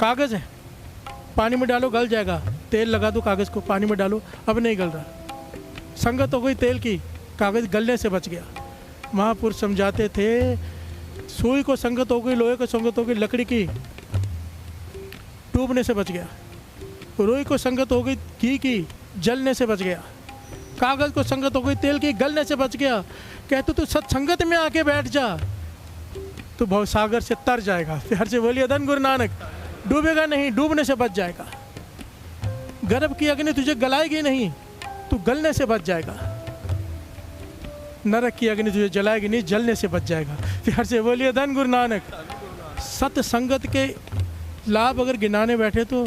कागज़ है, पानी में डालो गल जाएगा, तेल लगा दो कागज़ को, पानी में डालो, अब नहीं गल रहा। संगत हो गई तेल की, कागज़ गलने से बच गया। महापुरुष समझाते थे, सुई को संगत हो गई, लोहे को संगत हो गई लकड़ी की, डूबने से बच गया। रुई को संगत हो गई घी की, जलने से बच गया। कागज़ को संगत हो गई तेल की, गलने से बच गया। कहते तू सत्संगत में आके बैठ जा, तो भवसागर से तर जाएगा। प्यार से बोलिए धन गुरु नानक। डूबेगा नहीं, डूबने से बच जाएगा। गर्भ की अग्नि तुझे गलाएगी नहीं, तू गलने से बच जाएगा। नरक की अग्नि तुझे जलाएगी नहीं, जलने से बच जाएगा। प्यार से बोलिए धन गुरु नानक। सत्संगत के लाभ अगर गिनाने बैठे तो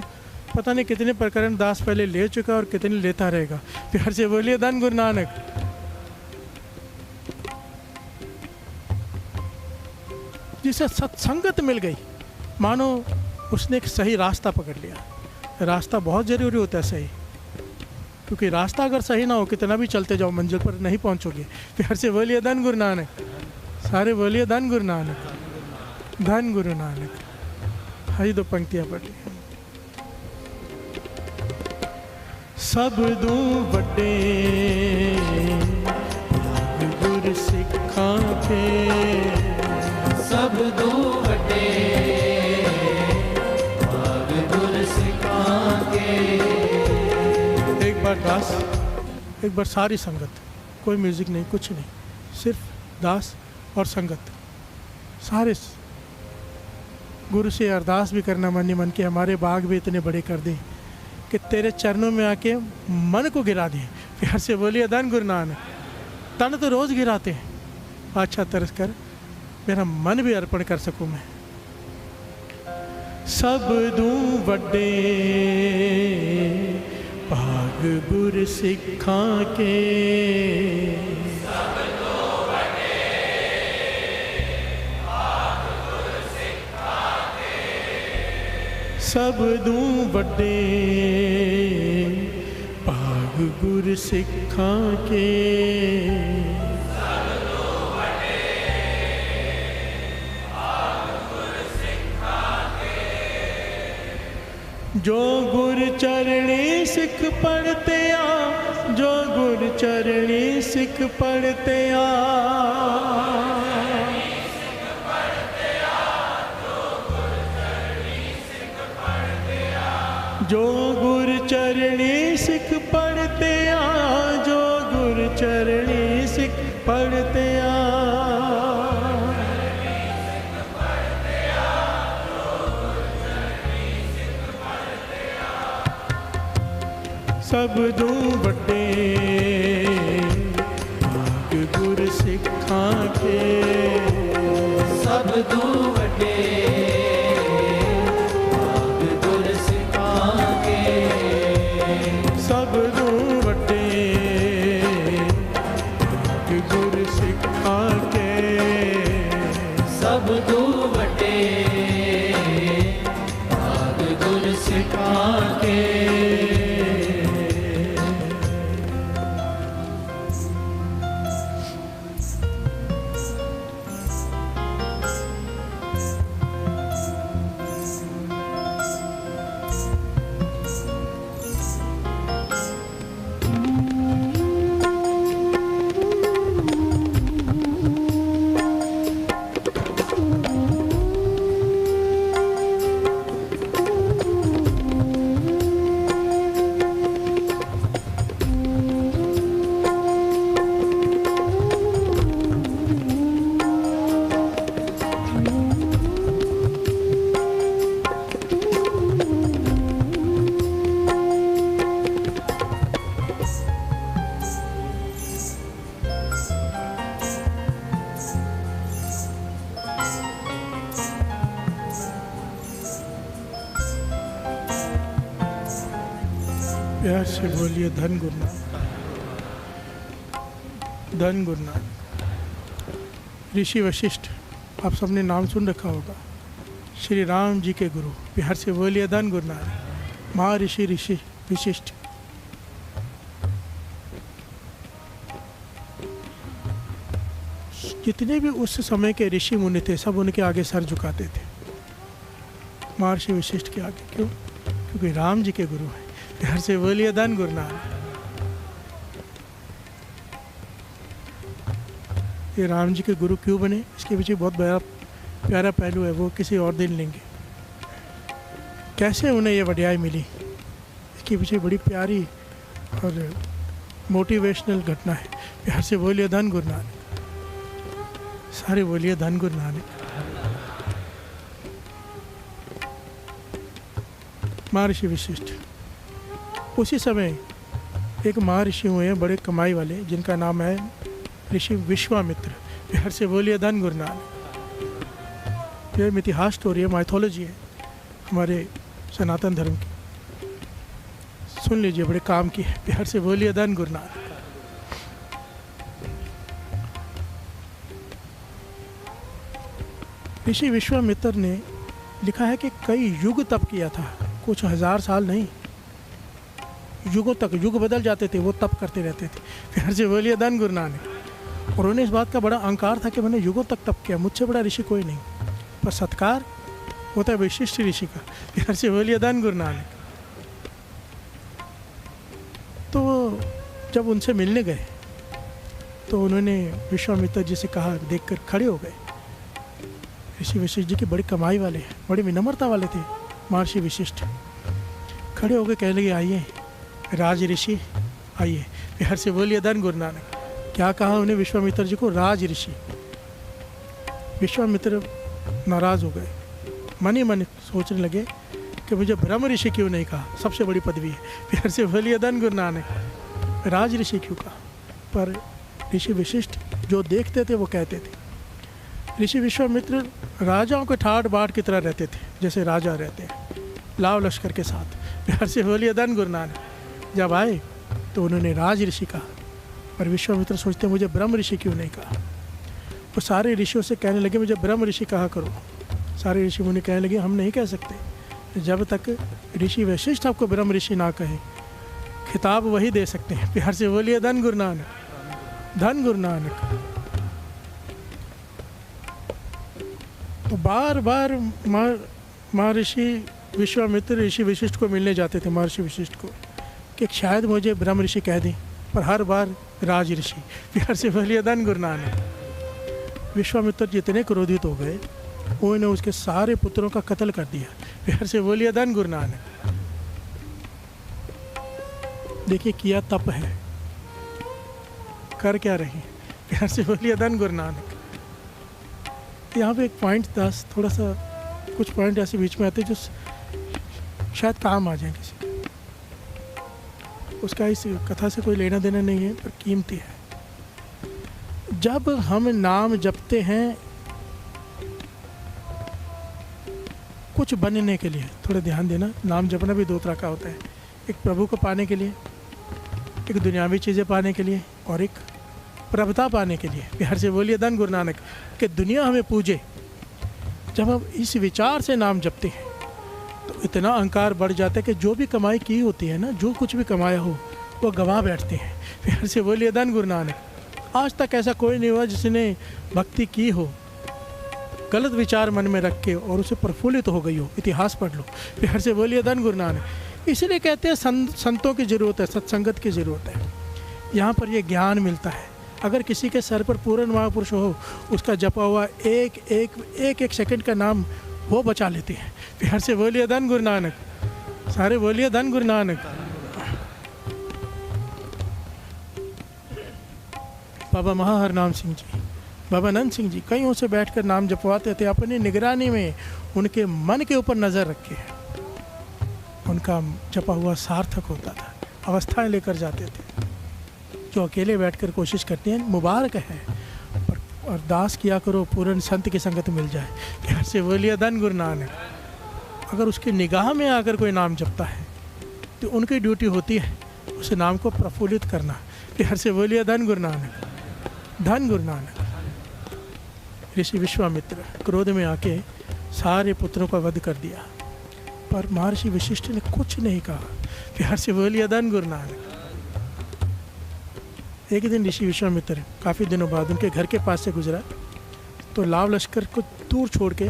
पता नहीं कितने प्रकरण दास पहले ले चुका और कितने लेता रहेगा। प्यार से बोलिए धन गुरु नानक। जिसे सत्संगत मिल गई, मानो उसने एक सही रास्ता पकड़ लिया। रास्ता बहुत ज़रूरी होता है सही, क्योंकि रास्ता अगर सही ना हो कितना भी चलते जाओ मंजिल पर नहीं पहुंचोगे। प्यार से बोलिए धन गुरु नानक, सारे बोलिए धन गुरु नानक, धन गुरु नानक। हरी 2 पंक्तियाँ पढ़ ली। सब दू बड़े गुरु सिखा के, सब दू बड़े गुरु सिखा के। एक बार दास, एक बार सारी संगत, कोई म्यूजिक नहीं, कुछ नहीं, सिर्फ दास और संगत, सारे गुरु से अरदास भी करना मन ही मन के हमारे बाग भी इतने बड़े कर दे कि तेरे चरणों में आके मन को गिरा दे। प्यार से बोलिए धन गुरु नानक। तन तो रोज़ गिराते हैं, अच्छा तरस कर मेरा मन भी अर्पण कर सकूं मैं। सब दू बड़े भाग गुर सिखा के, सब दू बड़े भाग गुर सिखा के, सब दू बड़े भाग गुर सिखा के, सब दू बड़े भाग गुर सिखा के। जो गुर चरणी सिख पढ़ते आ, जो गुर चरणी सिख पढ़ते आ, जो गुर चरणी सिख पढ़ते आ, जो गुर चरणी सिख पढ़ते आ, सब दू बड़े भाग गुर सिखा के, सब दू बड़े भाग गुर सिखा के, सब दू बड़े भाग गुर सिखा के, सब दू बड़े भाग गुर सिखा के। प्यार से बोलिए धन गुरु नानक, धन गुरु नानक। ऋषि वशिष्ठ, आप सबने नाम सुन रखा होगा, श्री राम जी के गुरु। प्यार से बोलिए धन गुरु नानक। महर्षि ऋषि वशिष्ठ, जितने भी उस समय के ऋषि मुनि थे सब उनके आगे सर झुकाते थे, महर्षि वशिष्ठ के आगे। क्यों? क्योंकि राम जी के गुरु हैं। प्यार से बोलिए धन गुरु नानक। ये राम जी के गुरु क्यों बने, इसके पीछे बहुत बड़ा प्यारा पहलू है, वो किसी और दिन लेंगे। कैसे उन्हें ये वड्याई मिली, इसके पीछे बड़ी प्यारी और मोटिवेशनल घटना है। प्यार से बोलिए धन गुरु नानक, सारे बोलिए धन गुरु नानक। महर्षि वशिष्ठ, उसी समय एक महर्षि हुए हैं बड़े कमाई वाले, जिनका नाम है ऋषि विश्वामित्र। प्यार से बोलिए धन गुरु नानक। यह इतिहास स्टोरी है, माइथोलॉजी है हमारे सनातन धर्म की, सुन लीजिए, बड़े काम की है। प्यार से बोलिए धन गुरु नानक। ऋषि विश्वामित्र ने लिखा है कि कई युग तप किया था, कुछ 1000 साल नहीं, युगों तक, युग बदल जाते थे, वो तप करते रहते थे। फिर से बोलिए धन गुरु नानक। और उन्हें इस बात का बड़ा अहंकार था कि मैंने युगों तक तप किया, मुझसे बड़ा ऋषि कोई नहीं, पर सत्कार होता है विशिष्ट ऋषि का। फिर से बोलिए धन गुरु नानक। तो जब उनसे मिलने गए तो उन्होंने विश्वामित्र जी से कहा, देखकर खड़े हो गए। ऋषि वशिष्ठ जी की बड़ी कमाई वाले, बड़ी विनम्रता वाले थे महर्षि वशिष्ठ। खड़े हो गए, कहने लगे आइए राज ऋषि आइए। फिर से बोलिए धन गुरु नानक। क्या कहा उन्हें विश्वामित्र जी को? राज ऋषि। विश्वामित्र नाराज हो गए, मन ही मन सोचने लगे कि मुझे ब्रह्म ऋषि क्यों नहीं कहा, सबसे बड़ी पदवी है। फिर से बोलिए धन गुरु नानक। राज ऋषि क्यों कहा? पर ऋषि वशिष्ठ जो देखते थे वो कहते थे। ऋषि विश्वामित्र राजाओं के ठाट बाट की तरह रहते थे, जैसे राजा रहते हैं, लाव लश्कर के साथ। फिर से बोलिए धन गुरु नानक। जब आए तो उन्होंने राज ऋषि कहा, पर विश्वामित्र सोचते मुझे ब्रह्म ऋषि क्यों नहीं कहा। वो सारे ऋषियों से कहने लगे मुझे ब्रह्म ऋषि कहा करो। सारे ऋषि मुनि कहने लगे हम नहीं कह सकते, जब तक ऋषि वशिष्ठ आपको ब्रह्म ऋषि ना कहे, खिताब वही दे सकते हैं। प्यार से बोलिए धन गुरु नानक, धन गुरु नानक। तो बार बार महर्षि विश्वामित्र ऋषि वशिष्ठ को मिलने जाते थे, महर्षि वशिष्ठ को, कि शायद मुझे ब्रह्म ऋषि कह दें, पर हर बार राज ऋषि। प्यार से बोलिए धन गुरु नानक। विश्वामित्र जितने क्रोधित हो गए, उन्होंने उसके सारे पुत्रों का कत्ल कर दिया। प्यार से बोलिए धन गुरु नानक। देखिए किया तप है, कर क्या रहे हैं। प्यार से बोलिए धन गुरु नानक। यहाँ पे एक पॉइंट 10 थोड़ा सा कुछ पॉइंट ऐसे बीच में आते हैं जो शायद काम आ जाए किसी को। उसका इस कथा से कोई लेना देना नहीं है, पर कीमती है। जब हम नाम जपते हैं कुछ बनने के लिए, थोड़ा ध्यान देना, नाम जपना भी 2 तरह का होता है। एक प्रभु को पाने के लिए, एक दुनियावी चीज़ें पाने के लिए, और एक प्रभुता पाने के लिए। प्यार से बोलिए धन गुरु नानक। कि दुनिया हमें पूजे। जब हम इस विचार से नाम जपते हैं तो इतना अहंकार बढ़ जाता है कि जो भी कमाई की होती है ना, जो कुछ भी कमाया हो वो गवा बैठते हैं। प्यार से बोलिए धन गुरु नानक। आज तक ऐसा कोई नहीं हुआ जिसने भक्ति की हो, गलत विचार मन में रख के और उसे प्रफुल्लित हो गई हो। इतिहास पढ़ लो। प्यार से बोलिए धन गुरु नानक। इसलिए कहते हैं संतों की ज़रूरत है, सत्संगत की ज़रूरत है। यहाँ पर ये ज्ञान मिलता है। अगर किसी के सर पर पूर्ण महापुरुष हो, उसका जपा हुआ एक सेकंड का नाम वो बचा लेते हैं। प्यार से बोलिए धन गुरु नानक। सारे बोलिए धन गुरु नानक। बाबा महाहरनाम सिंह जी, बाबा नंद सिंह जी कईयों से बैठकर नाम जपवाते थे, अपनी निगरानी में उनके मन के ऊपर नज़र रखे। उनका जपा हुआ सार्थक होता था, अवस्थाएं लेकर जाते थे। जो अकेले बैठकर कोशिश करते हैं, मुबारक है, और अरदास किया करो पूर्ण संत की संगत मिल जाए। प्यार से बोलिए धन गुरु नानक। अगर उसकी निगाह में आकर कोई नाम जपता है तो उनकी ड्यूटी होती है उस नाम को प्रफुल्लित करना। प्यार से बोलिए धन गुरु नानक, धन गुरु नानक। ऋषि विश्वामित्र क्रोध में आके सारे पुत्रों का वध कर दिया, पर महर्षि वशिष्ठ ने कुछ नहीं कहा। प्यार से बोलिए धन गुरु नानक। एक दिन ऋषि विश्वामित्र काफ़ी दिनों बाद उनके घर के पास से गुजरा, तो लाव लश्कर को दूर छोड़ के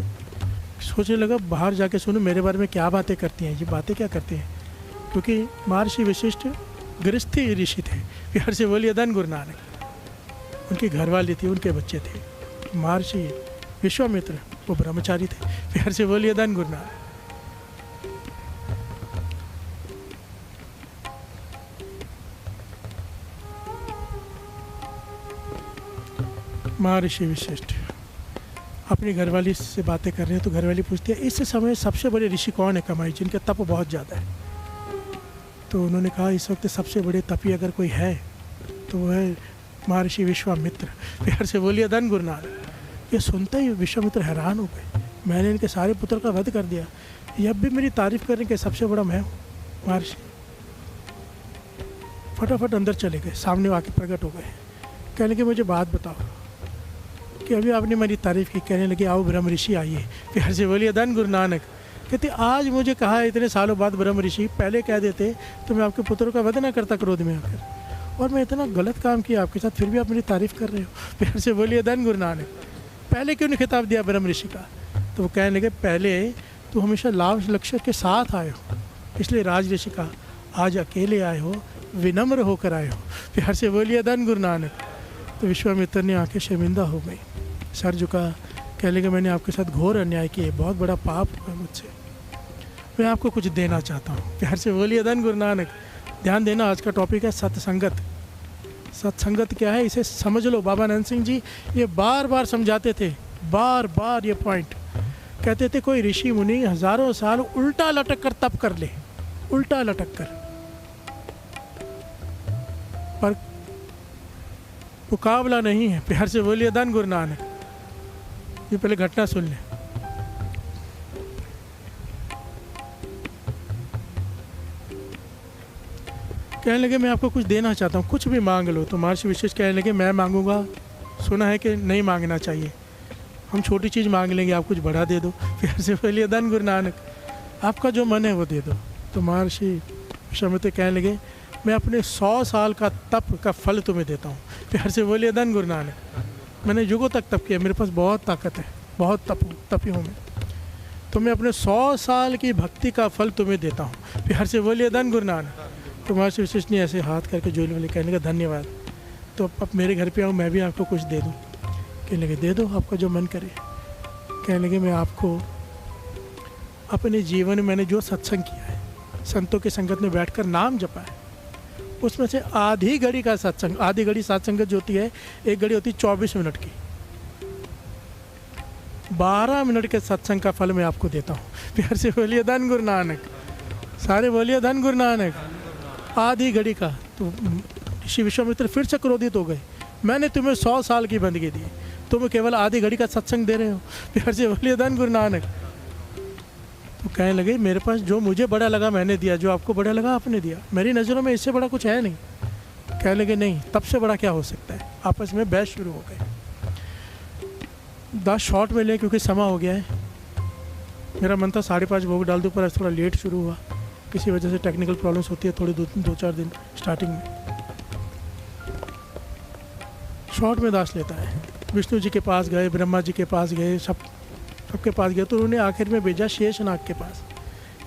सोचने लगा बाहर जाके सुनो मेरे बारे में क्या बातें करती हैं, ये बातें क्या करते हैं, क्योंकि महर्षि वशिष्ठ गृहस्थी ऋषि थे। प्यार से बोलिए धन गुरु नानक। उनकी घरवाली थी, उनके बच्चे थे। महर्षि विश्वामित्र वो ब्रह्मचारी थे। प्यार से बोलिए धन गुरु नानक। महर्षि वशिष्ठ अपनी घरवाली से बातें कर रहे हैं, तो घरवाली पूछती है इस समय सबसे बड़े ऋषि कौन है कमाई, जिनके तप बहुत ज़्यादा है। तो उन्होंने कहा इस वक्त सबसे बड़े तपी अगर कोई है तो वो है महर्षि विश्वामित्र। प्यार से बोलिए धन गुरु नानक। ये सुनते ही विश्वामित्र हैरान हो गए, मैंने इनके सारे पुत्र का वध कर दिया, ये अब भी मेरी तारीफ करने के सबसे बड़ा मैं हूँ। महर्षि फटाफट अंदर चले गए, सामने आके प्रकट हो गए, कहने के मुझे बात बताओ कि अभी आपने मेरी तारीफ़ की, कहने लगे आओ ब्रह्म ऋषि आइए। प्यार से बोलिए धन गुरु नानक। कहते आज मुझे कहा इतने सालों बाद ब्रह्म ऋषि, पहले कह देते तो मैं आपके पुत्रों का वध ना करता क्रोध में आकर, और मैं इतना गलत काम किया आपके साथ, फिर भी आप मेरी तारीफ़ कर रहे हो। प्यार से बोलिए धन गुरु नानक। पहले क्यों नहीं खिताब दिया ब्रह्म ऋषि का? तो वो कहने लगे पहले तो हमेशा लाभ लक्ष्य के साथ आए हो, इसलिए राज ऋषि का आज अकेले आए हो, विनम्र होकर आए हो। प्यार से बोलिए धन गुरु नानक। तो विश्वामित्र ने आंखें शर्मिंदा हो गई, सर झुका, कहने लगे मैंने आपके साथ घोर अन्याय किए, बहुत बड़ा पाप हुआ मुझसे, मैं आपको कुछ देना चाहता हूँ। प्यार से बोलिए धन गुरु नानक। ध्यान देना, आज का टॉपिक है सत्संगत। सत्संगत क्या है इसे समझ लो। बाबा नंद सिंह जी ये बार बार समझाते थे, बार बार ये पॉइंट कहते थे, कोई ऋषि मुनि हजारों साल उल्टा लटक कर तप कर ले, उल्टा लटक कर, पर मुकाबला नहीं है। प्यार से बोलिए धन गुरु नानक। ये पहले घटना सुन ले। कहने लगे मैं आपको कुछ देना चाहता हूँ, कुछ भी मांग लो। तो महर्षि विशिष्ट कहने लगे मैं मांगूंगा, सुना है कि नहीं मांगना चाहिए, हम छोटी चीज़ मांग लेंगे, आप कुछ बड़ा दे दो। प्यार से बोलिए धन गुरु नानक। आपका जो मन है वो दे दो। तो महर्षि विश्वामित्र कहने लगे मैं अपने 100 साल का तप का फल तुम्हें देता हूँ। प्यार से बोलिए धन गुरु नानक। मैंने युगों तक तप किया, मेरे पास बहुत ताकत है, बहुत तपी हूँ मैं, तो मैं अपने 100 साल की भक्ति का फल तुम्हें देता हूँ। प्यार से बोलिए धन गुरु नानक। तो महर्षि विशिष्ट ने ऐसे हाथ करके जोली वाले कहने लगा धन्यवाद, तो अब मेरे घर पे आओ, मैं भी आपको कुछ दे दूँ। कहने लगे दे दो, आपका जो मन करे। कहने लगे मैं आपको अपने जीवन में मैंने जो सत्संग किया है, संतों की संगत में बैठकर नाम जपा है, उसमें से आधी घड़ी का सत्संग, आधी घड़ी सत्संगत जो होती है, एक घड़ी होती है 24 मिनट की, 12 मिनट के सत्संग का फल मैं आपको देता हूँ। प्यार से बोलिए धन गुरु नानक। सारे बोलिए धन गुरु नानक। आधी घड़ी का। तो ऋषि विश्वामित्र फिर से क्रोधित हो गए, मैंने तुम्हें 100 साल की बंदगी दी, तुम केवल आधी घड़ी का सत्संग दे रहे हो। प्यार से बोलिए धन गुरु नानक। तो कहने लगे मेरे पास जो मुझे बड़ा लगा मैंने दिया, जो आपको बड़ा लगा आपने दिया, मेरी नज़रों में इससे बड़ा कुछ है नहीं। कहने लगे नहीं, तब से बड़ा क्या हो सकता है। आपस में बहस शुरू हो गए। 10 शॉर्ट में ले क्योंकि समय हो गया है। मेरा मन था 5:30 भोग डाल दूँ, पर आज थोड़ा लेट शुरू हुआ, किसी वजह से टेक्निकल प्रॉब्लम्स होती है थोड़ी 2-4 दिन स्टार्टिंग में। शॉर्ट में दास लेता है। विष्णु जी के पास गए, ब्रह्मा जी के पास गए, सबके पास गए, तो उन्होंने आखिर में भेजा शेषनाग के पास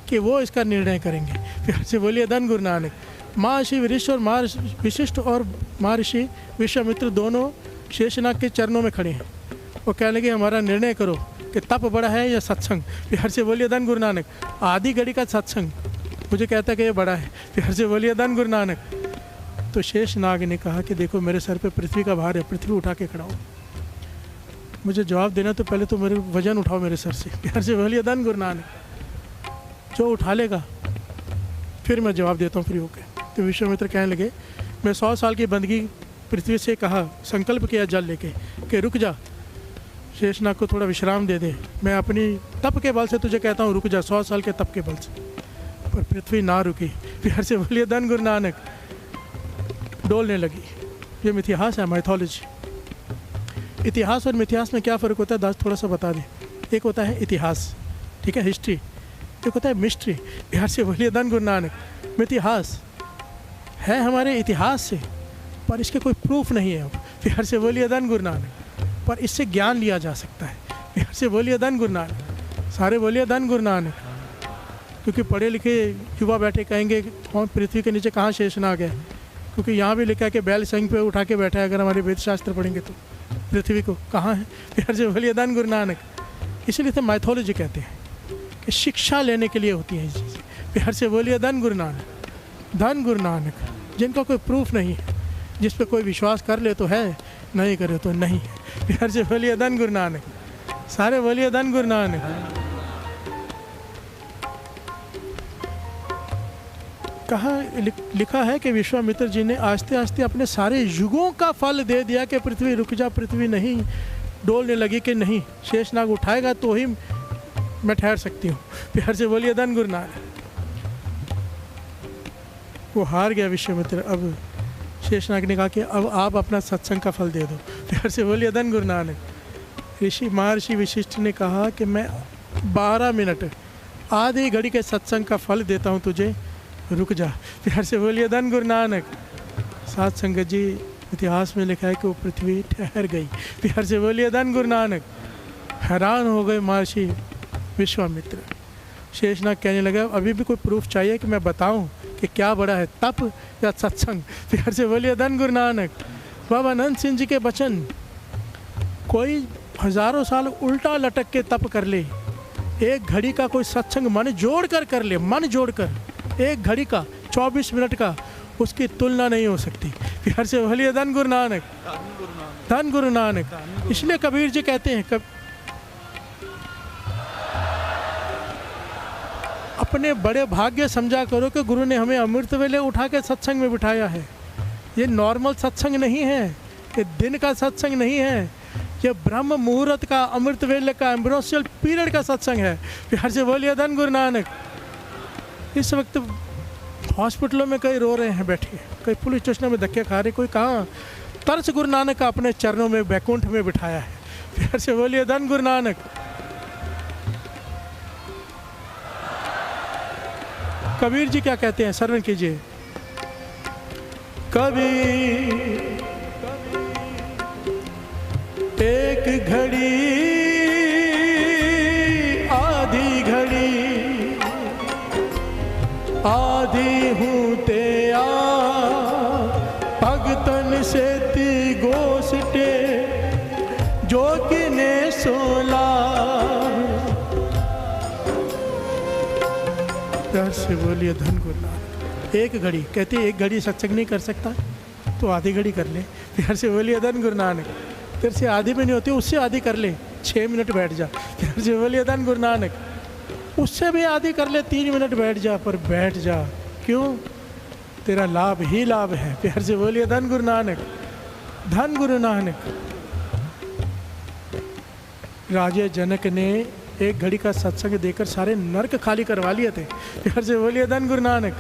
कि वो इसका निर्णय करेंगे। प्यार से बोलिए धन गुरु नानक। महर्षि विशिष्ट और महर्षि विश्वामित्र दोनों शेषनाग के चरणों में खड़े हैं। वो कहने लगे हमारा निर्णय करो कि तप बड़ा है या सत्संग। प्यार से बोलिए धन गुरु नानक। आधी घड़ी का सत्संग मुझे कहता है कि ये बड़ा है। प्यार से बोलिए धन गुरु नानक। तो शेषनाग ने कहा कि देखो मेरे सर पे पृथ्वी का भार है, पृथ्वी उठा के खड़ा हो, मुझे जवाब देना तो पहले तो मेरे वजन उठाओ मेरे सर से। प्यार से बोलिए धन गुरु नानक। जो उठा लेगा फिर मैं जवाब देता हूँ फ्री होकर। तो विश्वामित्र कहने लगे मैं 100 साल की बंदगी पृथ्वी से कहा, संकल्प किया जल लेके कि रुक जा, शेषनाग को थोड़ा विश्राम दे दे, मैं अपनी तप के बल से तुझे कहता हूँ रुक जा, 100 साल के तप के बल से। पर पृथ्वी ना रुकी। प्यार से बोलिए धन गुरु नानक। डोलने लगी। ये मिथिहास है, माइथोलॉजी। इतिहास और मिथिहास में क्या फ़र्क होता है दास थोड़ा सा बता दें। एक होता है इतिहास, ठीक है, हिस्ट्री, एक होता है मिस्ट्री। प्यार से बोलिए धन गुरु नानक। मिथिहास है हमारे इतिहास से, पर इसके कोई प्रूफ नहीं है। प्यार से बोलिए धन गुरु नानक। पर इससे ज्ञान लिया जा सकता है। प्यार से बोलिए धन गुरु नानक। सारे बोलिए धन गुरु नानक। क्योंकि पढ़े लिखे युवा बैठे कहेंगे कौन पृथ्वी के नीचे कहाँ शेषनाग है, क्योंकि यहाँ भी लिखा है कि बैल सिंह पे उठा के बैठा है। अगर हमारे वेद शास्त्र पढ़ेंगे तो पृथ्वी को कहाँ है। प्यार से बोलिए धन गुरु नानक। इसीलिए तो माइथोलॉजी कहते हैं कि शिक्षा लेने के लिए होती है ये चीज़। प्यार से बोलिए धन गुरु नानक। धन गुरु नानक। जिनका कोई प्रूफ नहीं है, जिस पे कोई विश्वास कर ले तो है, नहीं करे तो नहीं है। प्यार से बोलिए धन गुरु नानक। सारे बोलिए धन गुरु नानक। कहा लिखा है कि विश्वामित्र जी ने आस्ते आस्ते अपने सारे युगों का फल दे दिया कि पृथ्वी रुक जा, पृथ्वी नहीं डोलने लगी कि नहीं शेषनाग उठाएगा तो ही मैं ठहर सकती हूँ। प्यार से बोलिए धन गुरु नानक। वो हार गया विश्वामित्र। अब शेषनाग ने कहा कि अब आप अपना सत्संग का फल दे दो। प्यार से बोलिए धन गुरु नानक। ऋषि महर्षि वशिष्ठ ने कहा कि मैं 12 मिनट आधी घड़ी के सत्संग का फल देता हूँ तुझे, रुक जा। प्यार से बोलिए धन गुरु नानक। साध संगत जी, इतिहास में लिखा है कि वो पृथ्वी ठहर गई। प्यार से बोलिए धन गुरु नानक। हैरान हो गए महर्षि विश्वामित्र। शेषनाग कहने लगा अभी भी कोई प्रूफ चाहिए कि मैं बताऊं कि क्या बड़ा है, तप या सत्संग? प्यार से बोलिए धन गुरु नानक। बाबा अनंत सिंह जी के वचन, कोई हजारों साल उल्टा लटक के तप कर ले, एक घड़ी का कोई सत्संग मन जोड़ कर ले, मन जोड़ कर एक घड़ी का 24 मिनट का, उसकी तुलना नहीं हो सकती। प्यार से बोलिए धन गुरु नानक, धन गुरु नानक। इसलिए कबीर जी कहते हैं अपने बड़े भाग्य समझा करो कि गुरु ने हमें अमृत वेले उठा के सत्संग में बिठाया है। ये नॉर्मल सत्संग नहीं है, ये दिन का सत्संग नहीं है, ये ब्रह्म मुहूर्त का, अमृत वेले का, एम्ब्रोसियल पीरियड का सत्संग है। प्यार से बोलिए धन गुरु नानक। इस वक्त हॉस्पिटलों में कई रो रहे हैं बैठे, कई पुलिस स्टेशनों में धक्के खा रहे, कोई कहाँ तरस गुरु नानक का अपने चरणों में बैकुंठ में बिठाया है। प्यार से बोलिए धन गुरु नानक। कबीर जी क्या कहते हैं, श्रवण कीजिए। कबीर एक घड़ी आधी घड़ी, आधी हूँ ते आ भगतन से ती गोसटे जो कि ने सोला। प्यार से बोलिए धन गुरु नानक। एक घड़ी कहते एक घड़ी सत्संग नहीं कर सकता तो आधी घड़ी कर ले। प्यार से बोलिए धन गुरु नानक। तेरे से आधी भी नहीं होती, उससे आधी कर ले, 6 मिनट बैठ जा। प्यार से बोलिए धन गुरु नानक। उससे भी आधी कर ले, 3 मिनट बैठ जा, पर बैठ जा। क्यों? तेरा लाभ ही लाभ है। प्यार से बोलिए धन गुरु नानक, धन गुरु नानक। राजे जनक ने एक घड़ी का सत्संग देकर सारे नरक खाली करवा लिए थे। प्यार से बोलिए धन गुरु नानक।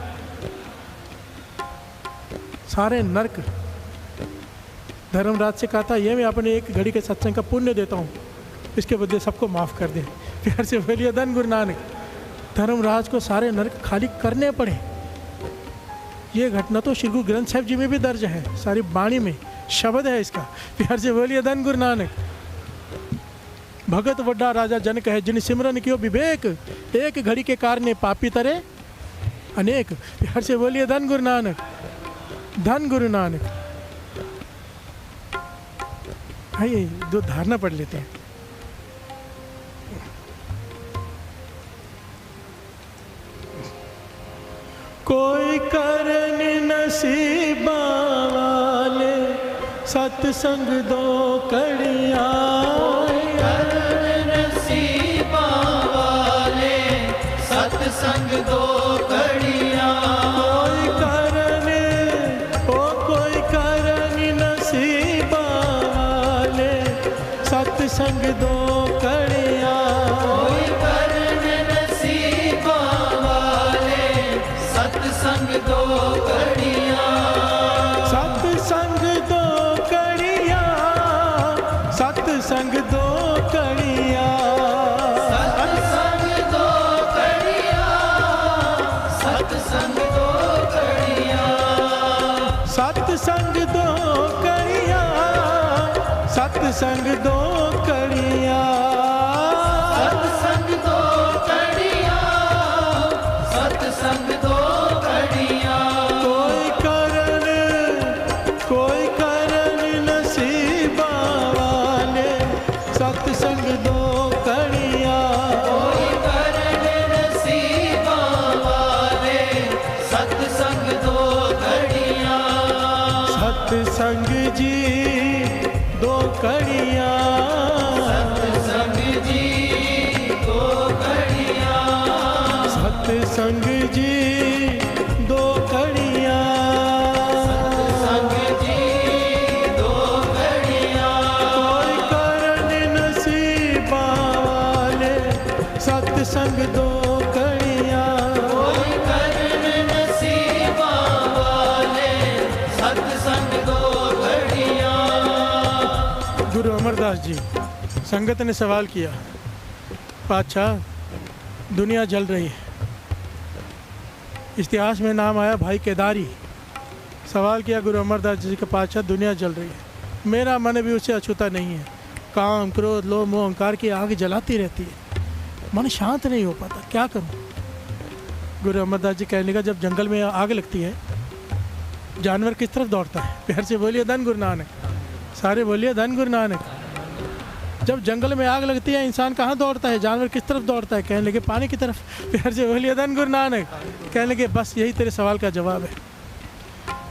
सारे नरक। धर्मराज से कहा था ये मैं अपने एक घड़ी के सत्संग का पुण्य देता हूँ, इसके बदले सबको माफ़ कर दे। प्यार से बोलिए धन गुरु नानक। धर्मराज को सारे नरक खाली करने पड़े। ये घटना तो श्री गुरु ग्रंथ साहिब जी में भी दर्ज है, सारी वाणी में शब्द है इसका। प्यार से बोलिए धन गुरु नानक। भगत वड्डा राजा जनक है, जिन सिमरन कियो विवेक, एक घड़ी के कारणे पापी तरे अनेक। प्यार से बोलिए धन गुरु नानक, धन गुरु नानक। आइए दो धारणा पढ़ लेते हैं। कोई करन नसीबा वाले सत्संग दो कड़ियाँ, सत्संग दो कड़ियाँ। कोई करन नसीबा वाले सत्संग दो कड़ियाँ। कोई करन नसीबा वाले सत्संग दो कड़ियाँ। सत्संग दो कड़ियाँ, सत्संग दो कड़ियाँ। सत्संग दो कड़ियाँ, सत्संग दो कड़ियाँ। सत्संग दो कड़ियाँ, सत्संग दो कड़ियाँ। कोई करन नसीबा वाले सत्संग दो कड़ियाँ। कोई करन नसीबा वाले सत्संग दो कड़ियाँ। सत्संग जी दो कड़ियाँ, सत्संग जी दो कड़ियाँ। सत्संग जी दो कड़ियाँ। सत्संग जी दो कड़ियाँ। कोई करन नसीबा वाले सत्संग दो कड़ियाँ। कोई करन नसीबा वाले सत्संग दो कड़ियाँ। गुरु अमरदास जी संगत ने सवाल किया, पातशाह दुनिया जल रही है। इतिहास में नाम आया भाई केदारी। सवाल किया गुरु अमरदास जी के, पातशाह दुनिया जल रही है, मेरा मन भी उससे अछूता नहीं है। काम क्रोध लोभ मोह अहंकार की आग जलाती रहती है, मन शांत नहीं हो पाता, क्या करूं? गुरु अमरदास जी कहने का, जब जंगल में आग लगती है जानवर किस तरफ दौड़ता है? प्यार से बोलिए धन गुरु नानक। सारे बोलिए धन गुरु नानक। जब जंगल में आग लगती है इंसान कहाँ दौड़ता है? जानवर किस तरफ दौड़ता है? कहने लगे पानी की तरफ। प्यार से बोलिए धन गुरु नानक। कहने लगे बस यही तेरे सवाल का जवाब है।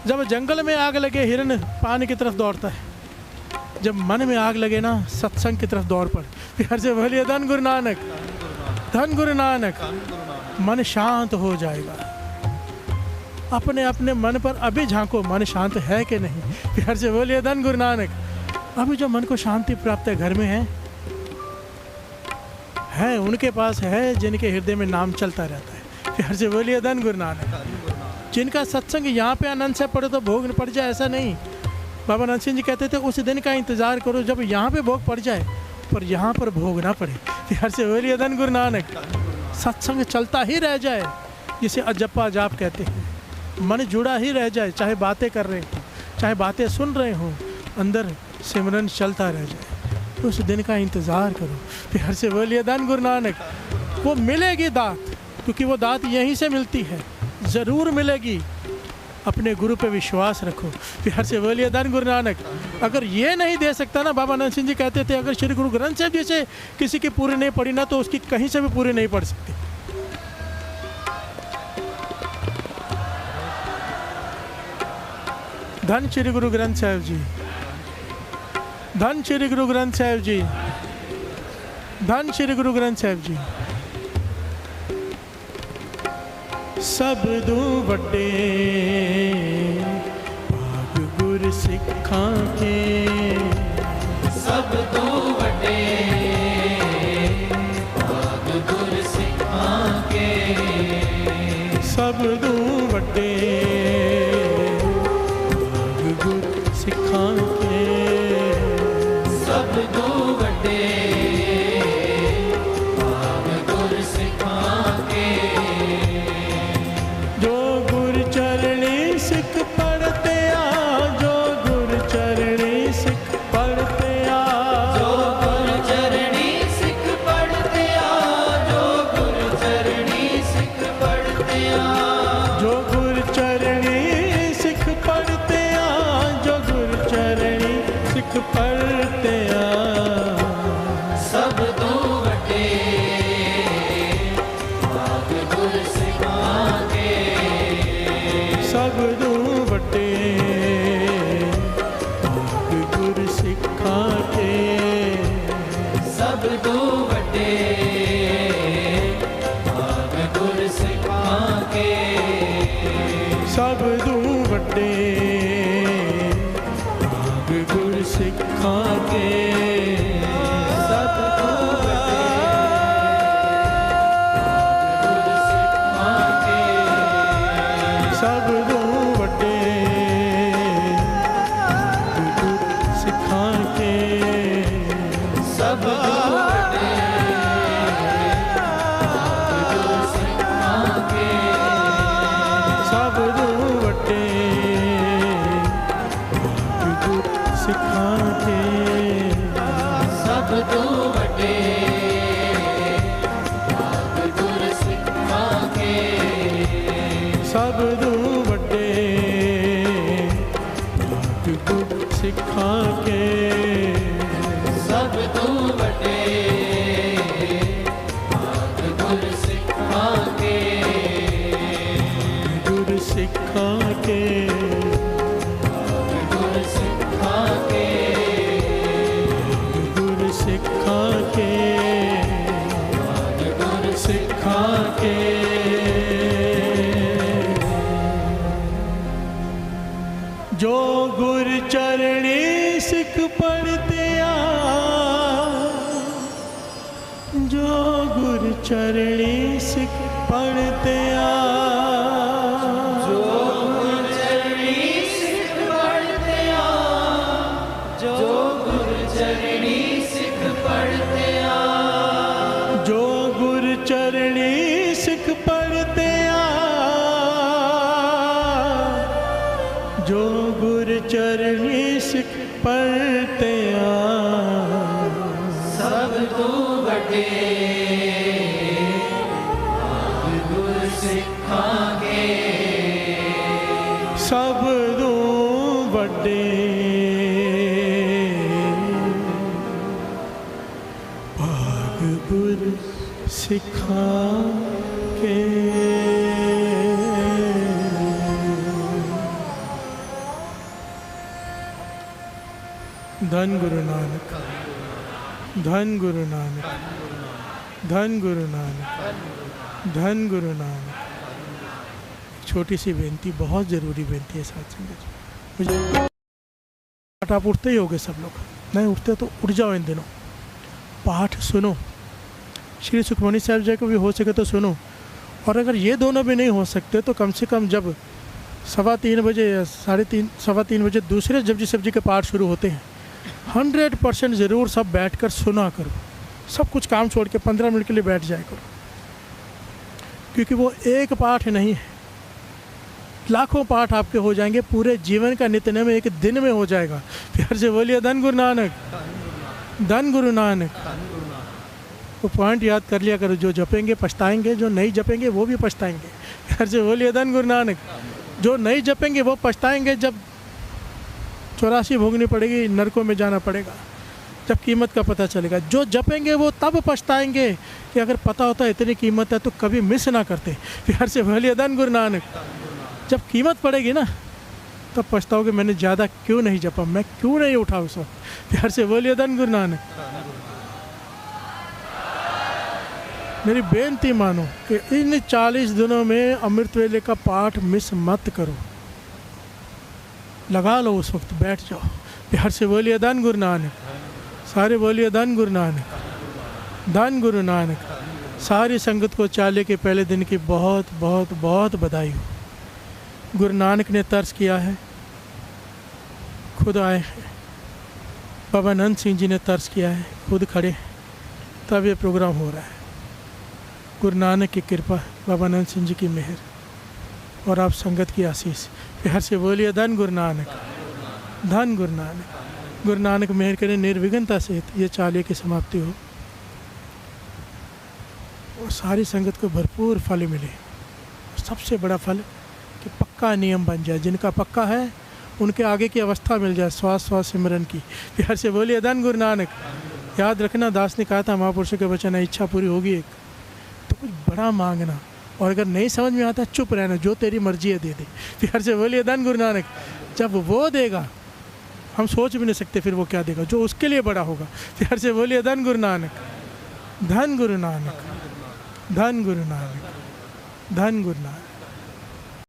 जब जंगल में आग लगे हिरन पानी की तरफ दौड़ता है, जब मन में आग लगे ना सत्संग की तरफ दौड़ पड़े। प्यार से बोलिए धन गुरु नानक, धन गुरु नानक। मन शांत हो जाएगा। अपने अपने मन पर अभी झांको, मन शांत है कि नहीं? प्यार से बोलिए धन गुरु नानक। अभी जो मन को शांति प्राप्त है घर में है उनके पास है जिनके हृदय में नाम चलता रहता है। प्यार से बोलिए धन गुरु नानक। जिनका सत्संग यहाँ पे आनंद से पड़े तो भोग न पड़ जाए, ऐसा नहीं। बाबा नंद सिंह जी कहते थे उस दिन का इंतज़ार करो जब यहाँ पे भोग पड़ जाए पर यहाँ पर भोग ना पड़े। प्यार से बोलिए धन गुरु नानक। सत्संग चलता ही रह जाए, जिसे अजप्पा जाप कहते हैं। मन जुड़ा ही रह जाए, चाहे बातें कर रहे हो, चाहे बातें सुन रहे हो, अंदर सिमरन चलता रह जाए। उस दिन का इंतज़ार करो। प्यार से बोलिए धन गुरु नानक। वो मिलेगी दात, क्योंकि वो दात यहीं से मिलती है, ज़रूर मिलेगी। अपने गुरु पे विश्वास रखो। प्यार से बोलिए धन गुरु नानक। अगर ये नहीं दे सकता ना, बाबा नंद सिंह जी कहते थे अगर श्री गुरु ग्रंथ साहिब जी से किसी की पूरी नहीं पड़ी ना तो उसकी कहीं से भी पूरी नहीं पड़ सकती। धन श्री गुरु ग्रंथ साहिब जी, धन श्री गुरु ग्रंथ साहिब जी, धन श्री गुरु ग्रंथ साहिब जी। सब दू वड्डे भाग गुर सिखां के, सब दू वड्डे भाग गुर सिखां के, सब दू वड्डे भाग गुर सिखां के, सब दू वड्डे भाग गुर सिखां के। जो गुर चरणी सिख पढ़ते आ, जो गुर चरणी सिख पढ़ते आ, जो गुर चरणी सिख पढ़ते आ, जो गुर चरणी सिख पढ़ते आ, जो गुर चरणी सिख पढ़ते आ, जो गुर चरणी सिख पढ़ते आ। सब दू वड्डे भाग गुर सिखां के, सब दू वड्डे भाग गुर सिखां के, सब दू वड्डे भाग गुर सिखां के, सब दू वड्डे भाग गुर सिखां के, सब दू वड्डे गुर सिखां के, सब दू वड्डे भाग गुर सिखां के, सब दू वड्डे भाग गुर सिखां के, सब दू वड्डे भाग गुर सिखां के, सब दू वड्डे भाग गुर सिखां के, सब दू वड्डे भाग गुर सिखां के, सब दू वड्डे भाग गुर सिखां के, गुर सिखां के, गुर सिखां के, गुर सिखां के, गुर सिखां के। जो गुर चरणी सिख पढ़ते आ, जो गुर चरणी सिख पढ़ते आ, जो गुर चरणी सिख पढ़ते आ, जो गुर चरणी सिख पढ़ते चरणी सिख पढ़ते सब तो बड़े गुर सिखां के सब दू वड्डे भाग गुर सिखां के। धन गुरु नानक, धन गुरु नानक, धन गुरु नानक, धन गुरु नानक। छोटी सी बेनती, बहुत ज़रूरी बेनती है साथ संगत जी। मुझे आप उठते ही होगे सब लोग, नहीं उठते तो उठ जाओ इन दिनों, पाठ सुनो, श्री सुखमनी साहब जी को भी हो सके तो सुनो। और अगर ये दोनों भी नहीं हो सकते तो कम से कम जब 3:15 बजे या 3:30 3:15 बजे दूसरे जपजी साहब जी के पाठ शुरू होते हैं, 100% ज़रूर सब बैठकर सुना करो। सब कुछ काम छोड़ के 15 मिनट के लिए बैठ जाया करो, क्योंकि वो एक पाठ नहीं है, लाखों पाठ आपके हो जाएंगे। पूरे जीवन का नित्य नेम एक दिन में हो जाएगा। प्यार से बोलिए धन गुरु नानक, धन गुरु नानक। वो पॉइंट याद कर लिया करो, जो जपेंगे पछताएंगे, जो नहीं जपेंगे वो भी पछताएंगे। प्यार से बोलिए धन गुरु नानक। जो नहीं जपेंगे वो पछताएंगे जब 84 भोगनी पड़ेगी, नरकों में जाना पड़ेगा, जब कीमत का पता चलेगा। जो जपेंगे वो तब पछताएंगे कि अगर पता होता इतनी कीमत है तो कभी मिस ना करते। प्यार से बोलिए धन गुरु नानक। जब कीमत पड़ेगी ना तब पछताओगे, मैंने ज़्यादा क्यों नहीं जपा, मैं क्यों नहीं उठा उस वक्त। प्यार से बोलिए धन गुरु नानक। मेरी बेनती मानो कि इन 40 दिनों में अमृत वेले का पाठ मिस मत करो, लगा लो, उस वक्त बैठ जाओ। प्यार से बोलिए धन गुरु नानक। सारे बोलिए धन गुरु नानक, धन गुरु नानक। सारी संगत को चाले के पहले दिन की बहुत बहुत बहुत बधाई हो। गुरु नानक ने तर्स किया है, खुद आए हैं। बाबा नंद सिंह जी ने तर्स किया है, खुद खड़े हैं, तब ये प्रोग्राम हो रहा है। गुरु नानक की कृपा, बाबा नंद सिंह जी की मेहर और आप संगत की आशीष। प्यार से बोलिए धन गुरु नानक, धन गुरु नानक। गुरु नानक मेहर करें, निर्विघ्नता सहित ये चालीहे की समाप्ति हो और सारी संगत को भरपूर फल मिले। सबसे बड़ा फल कि पक्का नियम बन जाए, जिनका पक्का है उनके आगे की अवस्था मिल जाए, श्वास श्वास सिमरन की। प्यार से बोलिए धन गुरु नानक। याद रखना, दास ने कहा था महापुरुषों के वचन है, इच्छा पूरी होगी एक तो कुछ बड़ा मांगना, और अगर नहीं समझ में आता चुप रहना, जो तेरी मर्जी है दे दे। प्यार से बोलिए धन गुरु नानक। जब वो देगा हम सोच भी नहीं सकते फिर वो क्या देगा, जो उसके लिए बड़ा होगा। प्यार से बोलिए धन गुरु नानक, धन गुरु नानक, धन गुरु नानक, धन गुरु नानक।